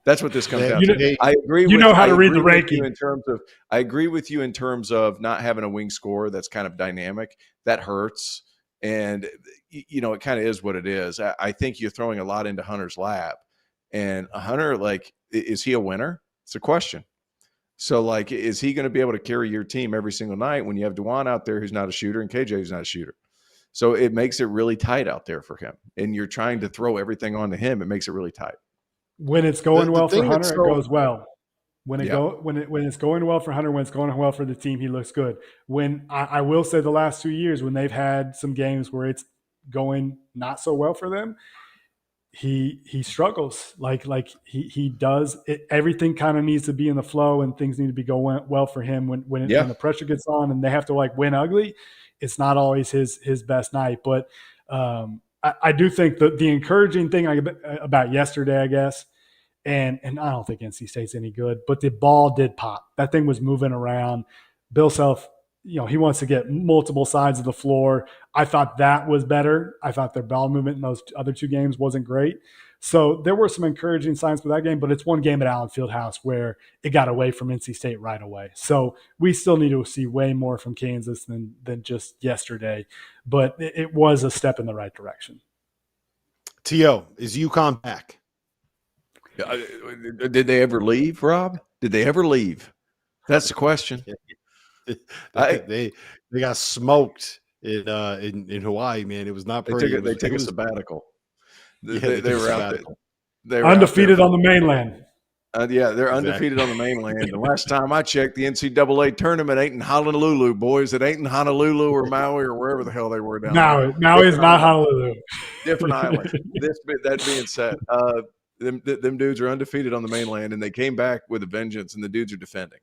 That's what this comes down to. I agree. You know how to read the ranking in terms of. I agree with you in terms of not having a wing scorer that's kind of dynamic. That hurts, and you know it kind of is what it is. I think you're throwing a lot into Hunter's lap, and Hunter, like, is he a winner? It's a question. So, like, is he going to be able to carry your team every single night when you have DeJuan out there who's not a shooter and KJ who's not a shooter? So it makes it really tight out there for him, and you're trying to throw everything onto him. It makes it really tight. When it's going well for Hunter, it goes well. When it's going well for Hunter, when it's going well for the team, he looks good. When I will say the last 2 years, when they've had some games where it's going not so well for them, he struggles. Like he does it, everything kind of needs to be in the flow, and things need to be going well for him when the pressure gets on and they have to like win ugly. It's not always his best night, but I do think the encouraging thing about yesterday, I guess, and I don't think NC State's any good, but the ball did pop. That thing was moving around. Bill Self, he wants to get multiple sides of the floor. I thought that was better. I thought their ball movement in those other two games wasn't great. So there were some encouraging signs for that game, but it's one game at Allen Fieldhouse where it got away from NC State right away. So we still need to see way more from Kansas than just yesterday, but it was a step in the right direction. T.O., is UConn back? Did they ever leave, Rob? Did they ever leave? That's the question. They got smoked in Hawaii, man. It was not pretty. They took a sabbatical. They were out there. They were undefeated on the mainland. They're undefeated on the mainland. The last time I checked, the NCAA tournament ain't in Honolulu, boys. It ain't in Honolulu or Maui or wherever the hell they were down there. Maui is not Honolulu. Different island. That being said, them dudes are undefeated on the mainland, and they came back with a vengeance, and the dudes are defending.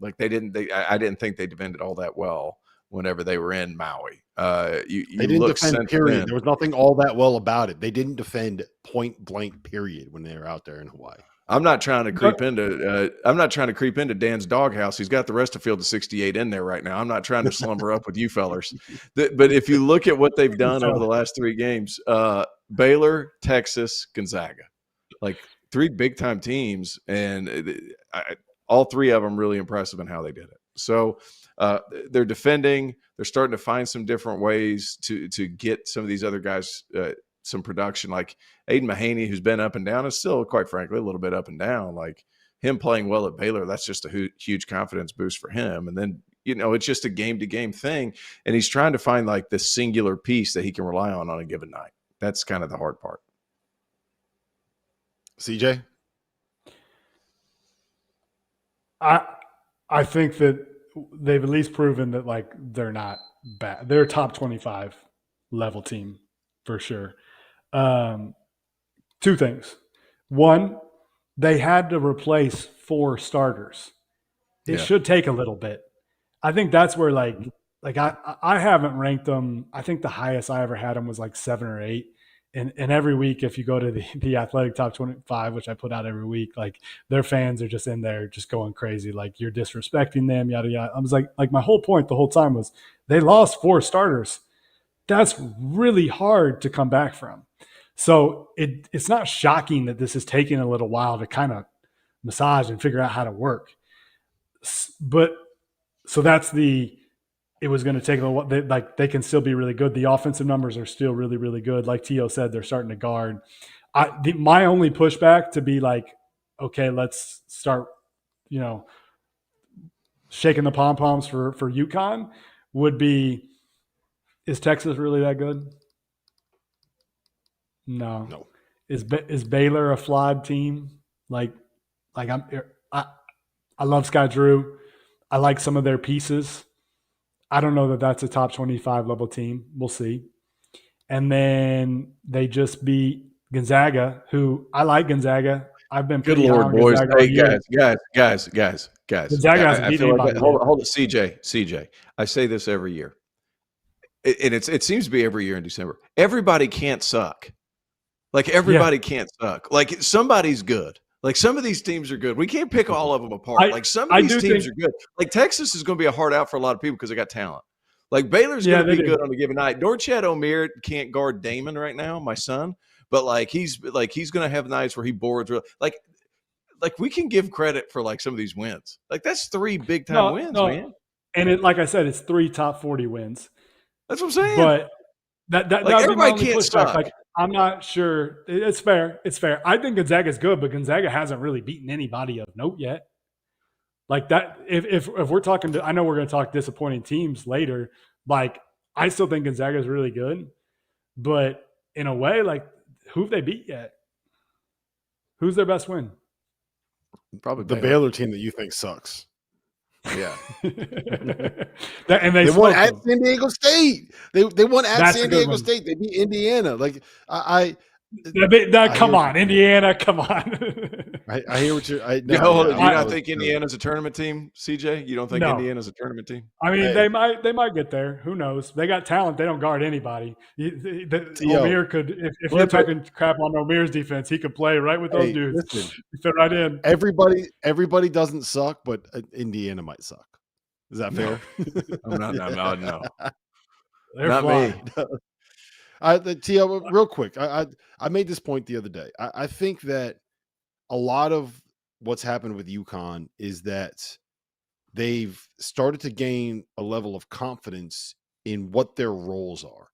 Like I didn't think they defended all that well whenever they were in Maui. They didn't defend, period. There was nothing all that well about it. They didn't defend point blank, period, when they were out there in Hawaii. I'm not trying to creep into Dan's doghouse. He's got the rest of Field of 68 in there right now. I'm not trying to slumber up with you fellers. But if you look at what they've done over the last three games, Baylor, Texas, Gonzaga, like three big time teams, and all three of them really impressive in how they did it. So they're defending. They're starting to find some different ways to get some of these other guys some production. Like Aiden Mahaney, who's been up and down, is still, quite frankly, a little bit up and down. Like him playing well at Baylor, that's just a huge confidence boost for him. And then, it's just a game-to-game thing. And he's trying to find like this singular piece that he can rely on a given night. That's kind of the hard part. CJ? I think that they've at least proven that like they're not bad. They're a top 25 level team for sure. Two things. One, they had to replace 4 starters. It should take a little bit. I think that's where like I haven't ranked them. I think the highest I ever had them was like 7 or 8. And every week, if you go to the Athletic Top 25, which I put out every week, like their fans are just in there just going crazy. Like you're disrespecting them, yada, yada. I was like my whole point the whole time was they lost 4 starters. That's really hard to come back from. So it's not shocking that this is taking a little while to kind of massage and figure out how to work. But so that's it was going to take a little while. They can still be really good. The offensive numbers are still really, really good. Like T.O. said, they're starting to guard. My only pushback to be like, okay, let's start, shaking the pom-poms for UConn would be, is Texas really that good? No. Is Baylor a flawed team? I love Scott Drew. I like some of their pieces. I don't know that that's a top 25 level team. We'll see. And then they just beat Gonzaga, who I like Gonzaga. I've been good Lord, boys. Hey, guys. Gonzaga hasn't beat anybody. Hold it, CJ. I say this every year. And it seems to be every year in December. Everybody can't suck. Like everybody can't suck. Like somebody's good. Like some of these teams are good. We can't pick all of them apart. Like some of these teams are good. Like Texas is going to be a hard out for a lot of people because they got talent. Like Baylor's Yeah, going to they be do. good on a given night. Norchad Omier can't guard Damon right now, my son, but like he's going to have nights where he boards. Like we can give credit for like some of these wins. Like that's 3 big time wins, man. And like I said, it's 3 top 40 wins. That's what I'm saying. But that would be my everybody only can't pushback. suck. Like I'm not sure. It's fair. It's fair. I think Gonzaga's good, but Gonzaga hasn't really beaten anybody of note yet. Like that, if we're talking I know we're going to talk disappointing teams later. Like I still think Gonzaga is really good, but in a way, like who have they beat yet? Who's their best win? Probably The Baylor team that you think sucks. Yeah. And they won smoked at them. San Diego State. They won at That's a San good Diego one. State. They beat Indiana. Like I Come on, Indiana, come on. I hear what you're. You not think Indiana's a tournament team, CJ? You don't think No. Indiana's a tournament team? I mean, they might get there. Who knows? They got talent. They don't guard anybody. Omier could, if you're talking crap on Omier's defense, he could play right with those dudes. Listen, He fit right in. Everybody doesn't suck, but Indiana might suck. Is that fair? No. They're Not flying. me. T.O., real quick, I made this point the other day. I think that a lot of what's happened with UConn is that they've started to gain a level of confidence in what their roles are.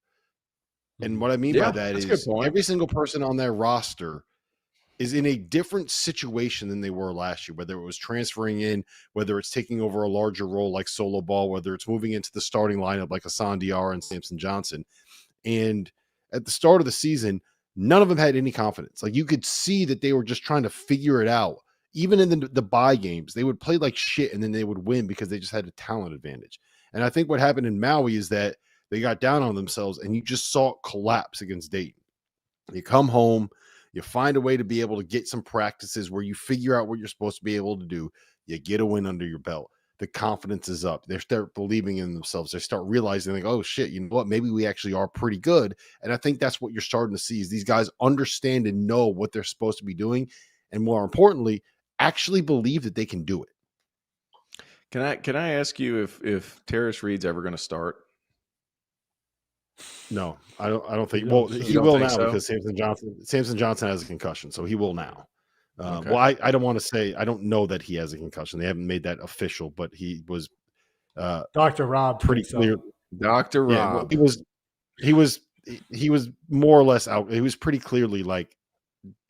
And what I mean by that is every single person on their roster is in a different situation than they were last year, whether it was transferring in, whether it's taking over a larger role like solo ball, whether it's moving into the starting lineup like Hassan Diarra and Samson Johnson. And at the start of the season, none of them had any confidence. Like you could see that they were just trying to figure it out. Even in the bye games, they would play like shit and then they would win because they just had a talent advantage. And I think what happened in Maui is that they got down on themselves and you just saw it collapse against Dayton. You come home, you find a way to be able to get some practices where you figure out what you're supposed to be able to do. You get a win under your belt. The confidence is up. They start believing in themselves. They start realizing, like, oh shit, you know what? Maybe we actually are pretty good. And I think that's what you're starting to see is these guys understand and know what they're supposed to be doing. And more importantly, actually believe that they can do it. Can I ask you if Terrence Reed's ever going to start? No, I don't think. Well, he will now because Samson Johnson has a concussion, so he will now. Okay. Well, I don't want to say I don't know that he has a concussion. They haven't made that official, but he was Dr. Rob pretty clear. Dr. Rob. Yeah, well, he was more or less out. He was pretty clearly like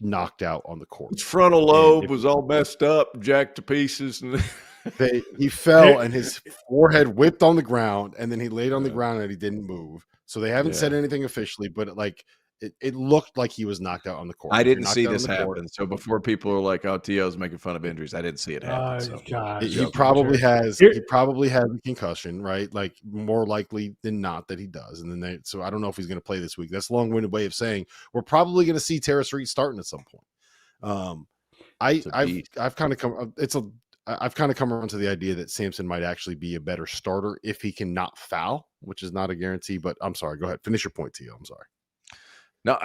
knocked out on the court. His frontal lobe was all messed up, jacked to pieces, and he fell and his forehead whipped on the ground, and then he laid on the ground and he didn't move. So they haven't said anything officially, but it looked like he was knocked out on the court. I didn't see this happen. So before people are like, "Oh, T.O.'s making fun of injuries," I didn't see it happen. So. He probably has a concussion, right? Like more likely than not that he does. And then so I don't know if he's going to play this week. That's a long-winded way of saying we're probably going to see Terrence Reed starting at some point. I've kind of come around to the idea that Samson might actually be a better starter if he can not foul, which is not a guarantee. But I'm sorry. Go ahead. Finish your point, T.O. I'm sorry. No,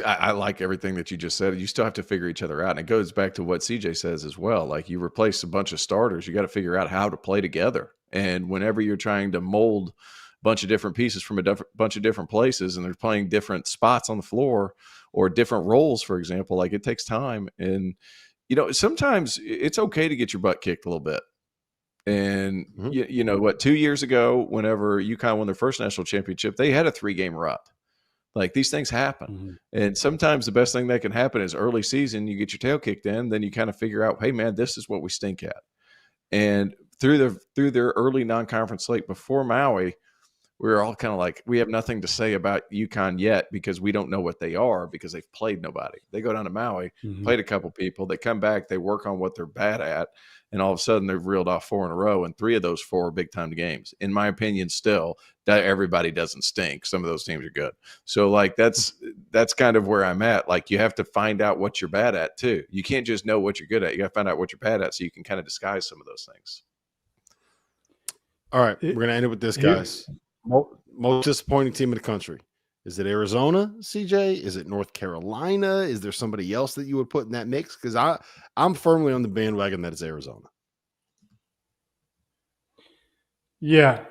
I like everything that you just said. You still have to figure each other out. And it goes back to what CJ says as well. Like you replace a bunch of starters, you got to figure out how to play together. And whenever you're trying to mold a bunch of different pieces from a bunch of different places and they're playing different spots on the floor or different roles, for example, like it takes time. And, sometimes it's okay to get your butt kicked a little bit. And you know what, 2 years ago, whenever UConn won their first national championship, they had a 3-game rut. Like these things happen. And sometimes the best thing that can happen is early season, you get your tail kicked in, then you kind of figure out, hey man, this is what we stink at. And through their early non-conference slate before Maui, we were all kind of like, we have nothing to say about UConn yet because we don't know what they are because they've played nobody. They go down to Maui, played a couple people, they come back, they work on what they're bad at, and all of a sudden they've reeled off 4 in a row, and 3 of those 4 are big-time games. In my opinion, still, that everybody doesn't stink. Some of those teams are good. So, like, that's kind of where I'm at. Like, you have to find out what you're bad at, too. You can't just know what you're good at. You got to find out what you're bad at so you can kind of disguise some of those things. All right, we're going to end it with this, guys. Most disappointing team in the country. Is it Arizona, CJ? Is it North Carolina? Is there somebody else that you would put in that mix? Because I'm firmly on the bandwagon that it's Arizona. Yeah.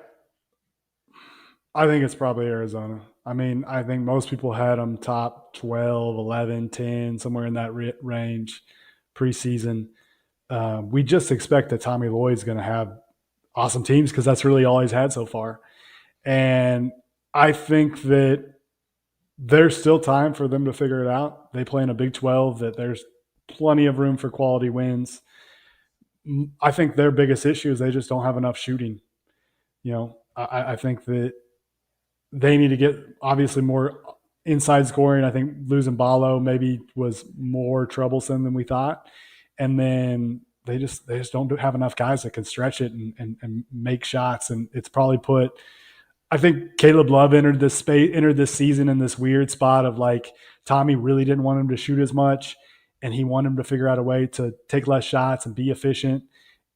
I think it's probably Arizona. I mean, I think most people had them top 12, 11, 10, somewhere in that range preseason. We just expect that Tommy Lloyd's going to have awesome teams because that's really all he's had so far. And I think that there's still time for them to figure it out. They play in a Big 12 that there's plenty of room for quality wins. I think their biggest issue is they just don't have enough shooting. I think that they need to get obviously more inside scoring. I think losing Ballo maybe was more troublesome than we thought. And then they just don't have enough guys that can stretch it and make shots. And it's probably put – I think Caleb Love entered this season in this weird spot of like Tommy really didn't want him to shoot as much, and he wanted him to figure out a way to take less shots and be efficient.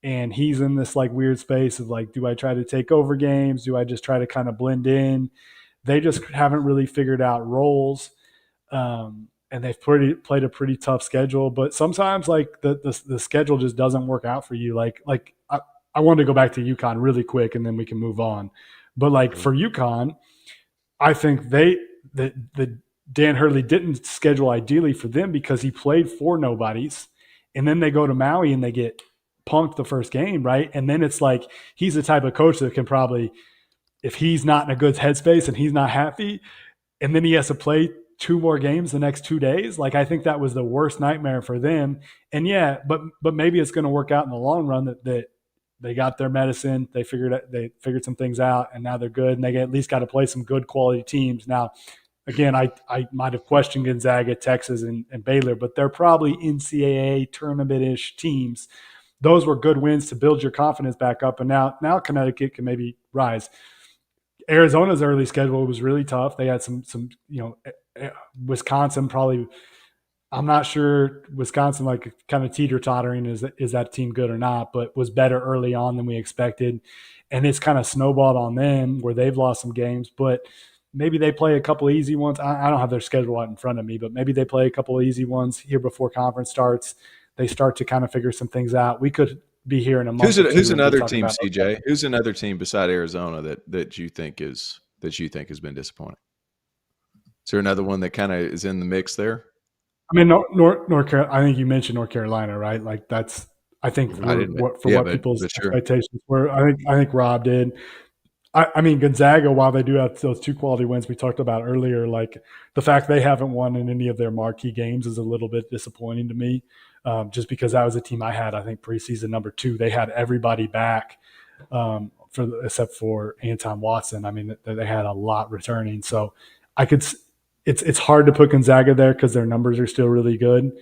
And he's in this like weird space of like, do I try to take over games? Do I just try to kind of blend in? They just haven't really figured out roles. And they've played a pretty tough schedule, but sometimes like the schedule just doesn't work out for you. Like I wanted to go back to UConn really quick and then we can move on. But like for UConn, I think the Dan Hurley didn't schedule ideally for them because he played for nobodies. And then they go to Maui and they get punked the first game, right? And then it's like he's the type of coach that can probably, if he's not in a good headspace and he's not happy, and then he has to play 2 more games the next 2 days, like I think that was the worst nightmare for them. And yeah, but maybe it's going to work out in the long run that they got their medicine, they figured some things out, and now they're good, and they at least got to play some good quality teams. Now, again, I might have questioned Gonzaga, Texas, and Baylor, but they're probably NCAA tournament-ish teams. Those were good wins to build your confidence back up, and now Connecticut can maybe rise. Arizona's early schedule was really tough. They had some Wisconsin probably. I'm not sure Wisconsin like kind of teeter-tottering is that team good or not, but was better early on than we expected. And it's kind of snowballed on them where they've lost some games, but maybe they play a couple of easy ones. I don't have their schedule out in front of me, but maybe they play a couple of easy ones here before conference starts. They start to kind of figure some things out. We could be here in a month. Who's another team, CJ? Who's another team beside Arizona that you think has been disappointing? Is there another one that kind of is in the mix there? I mean, North Carolina. I think you mentioned North Carolina, right? Like that's. I think what people's expectations were. I think Rob did. I mean, Gonzaga, while they do have those 2 quality wins we talked about earlier, like the fact they haven't won in any of their marquee games is a little bit disappointing to me. Just because that was a team I had, I think preseason number 2. They had everybody back except for Anton Watson. I mean, they had a lot returning, so I could. It's hard to put Gonzaga there because their numbers are still really good.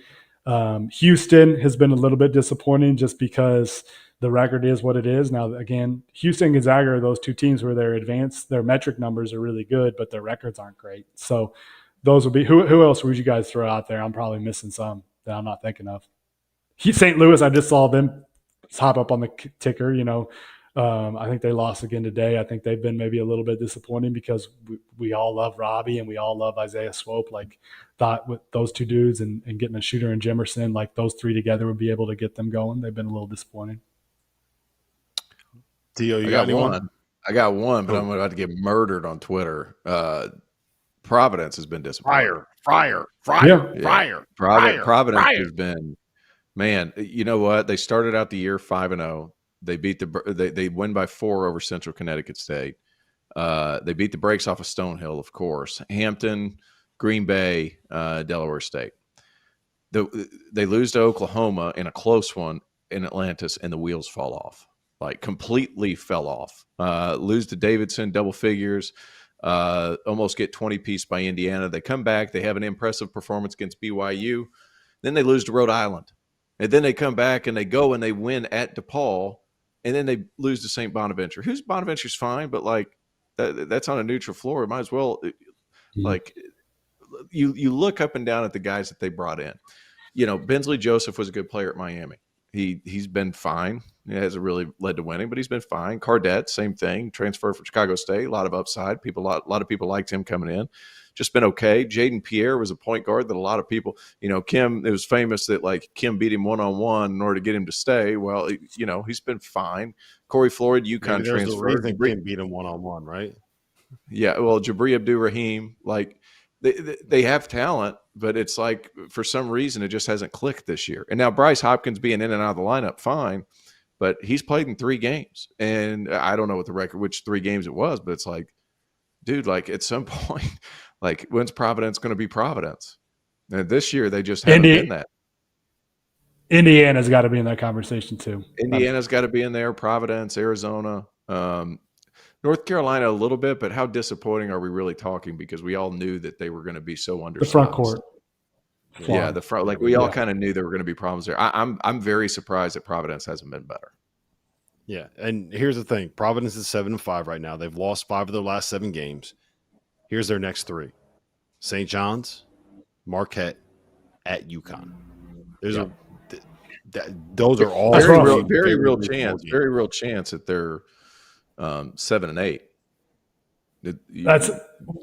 Houston has been a little bit disappointing just because the record is what it is. Now, again, Houston and Gonzaga are those 2 teams where their metric numbers are really good, but their records aren't great. So those would be – who else would you guys throw out there? I'm probably missing some that I'm not thinking of. St. Louis, I just saw them hop up on the ticker, I think they lost again today. I think they've been maybe a little bit disappointing because we all love Robbie and we all love Isaiah Swope. Like thought with those 2 dudes and getting a shooter in Jemerson, like those 3 together would be able to get them going. They've been a little disappointing. Theo, you got one? I got one, but I'm about to get murdered on Twitter. Providence has been disappointing. Fire. Providence has been, man, you know what? They started out the year 5-0. They beat they win by 4 over Central Connecticut State. They beat the brakes off of Stonehill, of course. Hampton, Green Bay, Delaware State. They lose to Oklahoma in a close one in Atlantis, and the wheels fall off. Like completely fell off. Lose to Davidson, double figures. Almost get 20-piece by Indiana. They come back. They have an impressive performance against BYU. Then they lose to Rhode Island. And then they come back and they go and they win at DePaul. And then they lose to St. Bonaventure. Who's Bonaventure's fine, but like that's on a neutral floor. It might as well like you look up and down at the guys that they brought in. Bensley Joseph was a good player at Miami. He's been fine. He hasn't really led to winning, but he's been fine. Cardette, same thing. Transfer from Chicago State, a lot of upside. A lot of people liked him coming in. Just been okay. Jaden Pierre was a point guard that a lot of people, Kim, it was famous that like Kim beat him one-on-one in order to get him to stay. Well, he's been fine. Corey Floyd, UConn transfer. Kim beat him one-on-one, right? Yeah, well, Jabri Abdur-Rahim, like they have talent, but it's like for some reason it just hasn't clicked this year. And now Bryce Hopkins being in and out of the lineup, fine, but he's played in 3 games, and I don't know what the record, which 3 games it was, but it's like, dude, like at some point, like when's Providence going to be Providence? And this year they just haven't been that. Indiana's got to be in that conversation too. Indiana's got to be in there. Providence, Arizona. North Carolina a little bit, but how disappointing are we really talking? Because we all knew that they were going to be so undersized. The front court. Yeah, the front. Like we all kind of knew there were going to be problems there. I'm very surprised that Providence hasn't been better. Yeah, and here's the thing: Providence is 7-5 right now. They've lost 5 of their last 7 games. Here's their next 3: St. John's, Marquette, at UConn. Those are all very real chance that they're 7 and 8.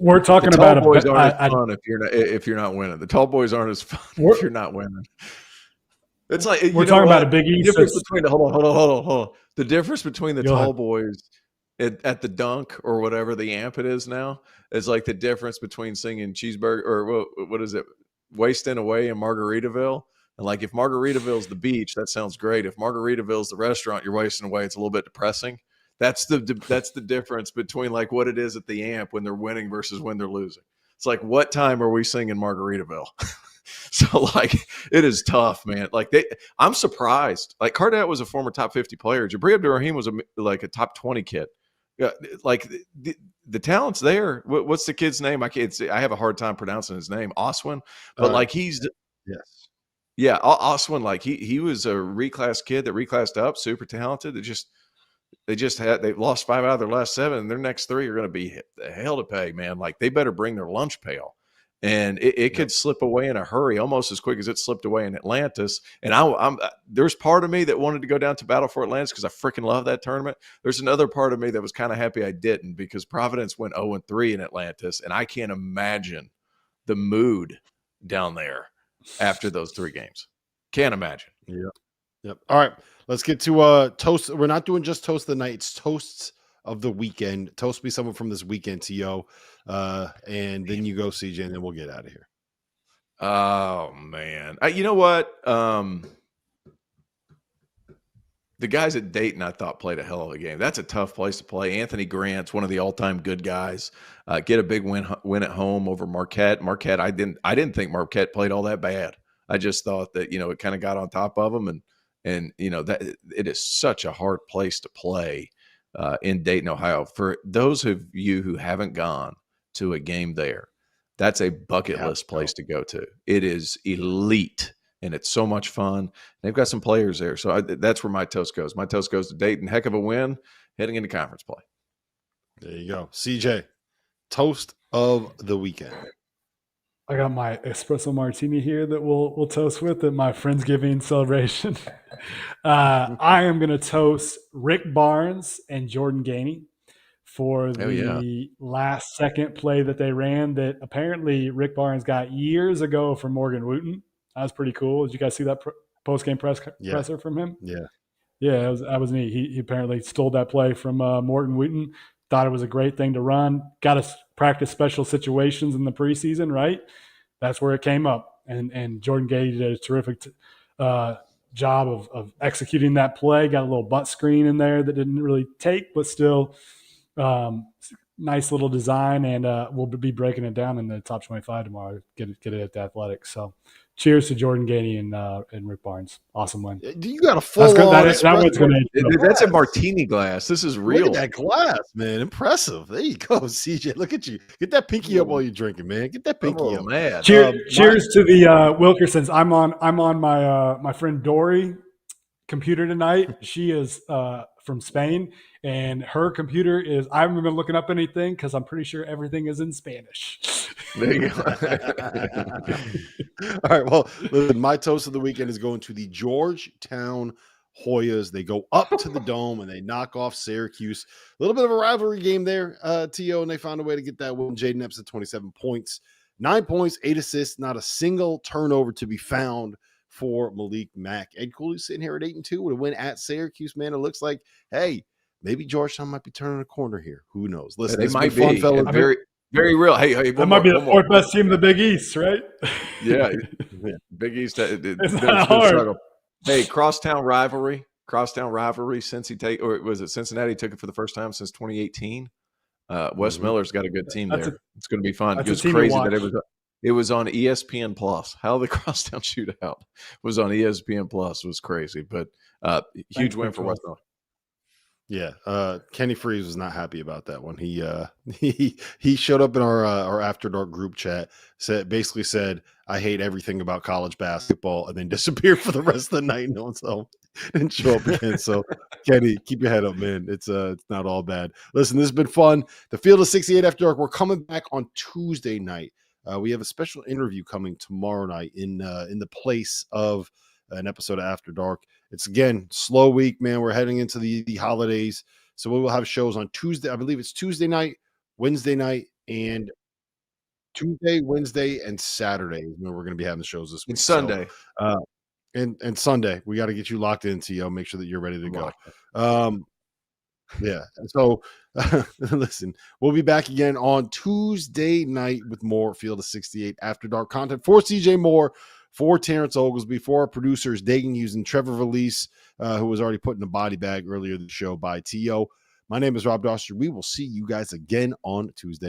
We're talking the about tall boys aren't as fun if you're not winning. The tall boys aren't as fun if you're not winning. It's like we're talking about a Big East. Hold on. The difference between the tall boys at the dunk or whatever the amp it is now is like the difference between singing Cheeseburger or what is it, Wasting Away in Margaritaville. And like if Margaritaville's the beach, that sounds great. If Margaritaville's the restaurant you're wasting away, it's a little bit depressing. That's the difference between like what it is at the amp when they're winning versus when they're losing. It's like, what time are we singing Margaritaville? So like it is tough, man. Like I'm surprised. Like Cardette was a former top 50 player. Jabri Abdur-Rahim was like a top 20 kid. Like the talent's there. What's the kid's name? I have a hard time pronouncing his name. Oswin, but like he's yes. Yeah, Oswin, like he was a reclass kid that reclassed up, super talented. They've lost 5 out of their last 7, and their next 3 are going to be hell to pay, man. Like they better bring their lunch pail, and it could slip away in a hurry, almost as quick as it slipped away in Atlantis. And there's part of me that wanted to go down to Battle for Atlantis because I freaking love that tournament. There's another part of me that was kind of happy I didn't because Providence went 0-3 in Atlantis, and I can't imagine the mood down there after those 3 games. Can't imagine. Yep. All right. Let's get to toast. We're not doing just toast of the night. It's toasts of the weekend. Toast me someone from this weekend, T.O. And then you go, CJ, and then we'll get out of here. Oh, man. You know what? The guys at Dayton, I thought, played a hell of a game. That's a tough place to play. Anthony Grant's one of the all-time good guys. Get a big win at home over Marquette. Marquette, I didn't think Marquette played all that bad. I just thought that, it kind of got on top of them. And that it is such a hard place to play in Dayton, Ohio. For those of you who haven't gone to a game there, that's a bucket list place to go to. It is elite. And it's so much fun. They've got some players there. So that's where my toast goes. My toast goes to Dayton. Heck of a win heading into conference play. There you go. CJ, toast of the weekend. I got my espresso martini here that we'll toast with at my Friendsgiving celebration. I am going to toast Rick Barnes and Jordan Gainey for the last second play that they ran that apparently Rick Barnes got years ago from Morgan Wooten. That was pretty cool. Did you guys see that post-game presser from him? Yeah. Yeah, that was neat. He apparently stole that play from Morgan Wooten. Thought it was a great thing to run. Got to practice special situations in the preseason, right? That's where it came up. And Jordan Gainey did a terrific job of executing that play. Got a little butt screen in there that didn't really take, but still nice little design. And we'll be breaking it down in the top 25 tomorrow. Get it at the Athletics. So cheers to Jordan Gainey and Rick Barnes. Awesome win. You got a full that's a martini glass. This is real. Look at that glass, man. Impressive. There you go, CJ. Look at you. Get that pinky up while you're drinking, man. Get that pinky up, man. Cheers to the Wilkersons. I'm on my friend Dory computer tonight. She is from Spain, and her computer is. I haven't been looking up anything because I'm pretty sure everything is in Spanish. There you go. All right. Well, listen, my toast of the weekend is going to the Georgetown Hoyas. They go up to the Dome and they knock off Syracuse. A little bit of a rivalry game there, T.O., and they found a way to get that win. Jaden Epps at 27 points, 9 points, 8 assists, not a single turnover to be found for Malik Mack. Ed Cooley's sitting here at 8-2 with a win at Syracuse, man. It looks like, hey, maybe Georgetown might be turning a corner here. Who knows? Listen, They this might has been fun, be fellas. very, very real. Hey, That might be the fourth best team in the Big East, right? Yeah, Big East. It's It's been a not hard. struggle. Hey, crosstown rivalry. Since or was it Cincinnati took it for the first time since 2018? Wes Miller's got a good team there. It's going to be fun. It was crazy that it was on ESPN Plus. How the crosstown shootout was on ESPN Plus was crazy, but huge win for West Miller. Yeah, Kenny Freeze was not happy about that one. He showed up in our After Dark group chat, basically said, "I hate everything about college basketball," and then disappeared for the rest of the night. No one's home, didn't show up again. So, Kenny, keep your head up, man. It's not all bad. Listen, this has been fun. The Field of 68 After Dark. We're coming back on Tuesday night. We have a special interview coming tomorrow night in the place of an episode of After Dark. It's again slow week, man. We're heading into the holidays, so we will have shows on Tuesday. I believe it's Tuesday night, Wednesday night, and Tuesday, Wednesday, and Saturday is when we're going to be having the shows this week. And Sunday, and Sunday, we got to get you locked in, T.O. Make sure that you're ready to go. Yeah. So listen, we'll be back again on Tuesday night with more Field of 68 After Dark content for CJ Moore, for Terrence Oglesby, for our producers, Dagan Hughes and Trevor Valise, who was already put in a body bag earlier in the show by T.O. My name is Rob Dauster. We will see you guys again on Tuesday.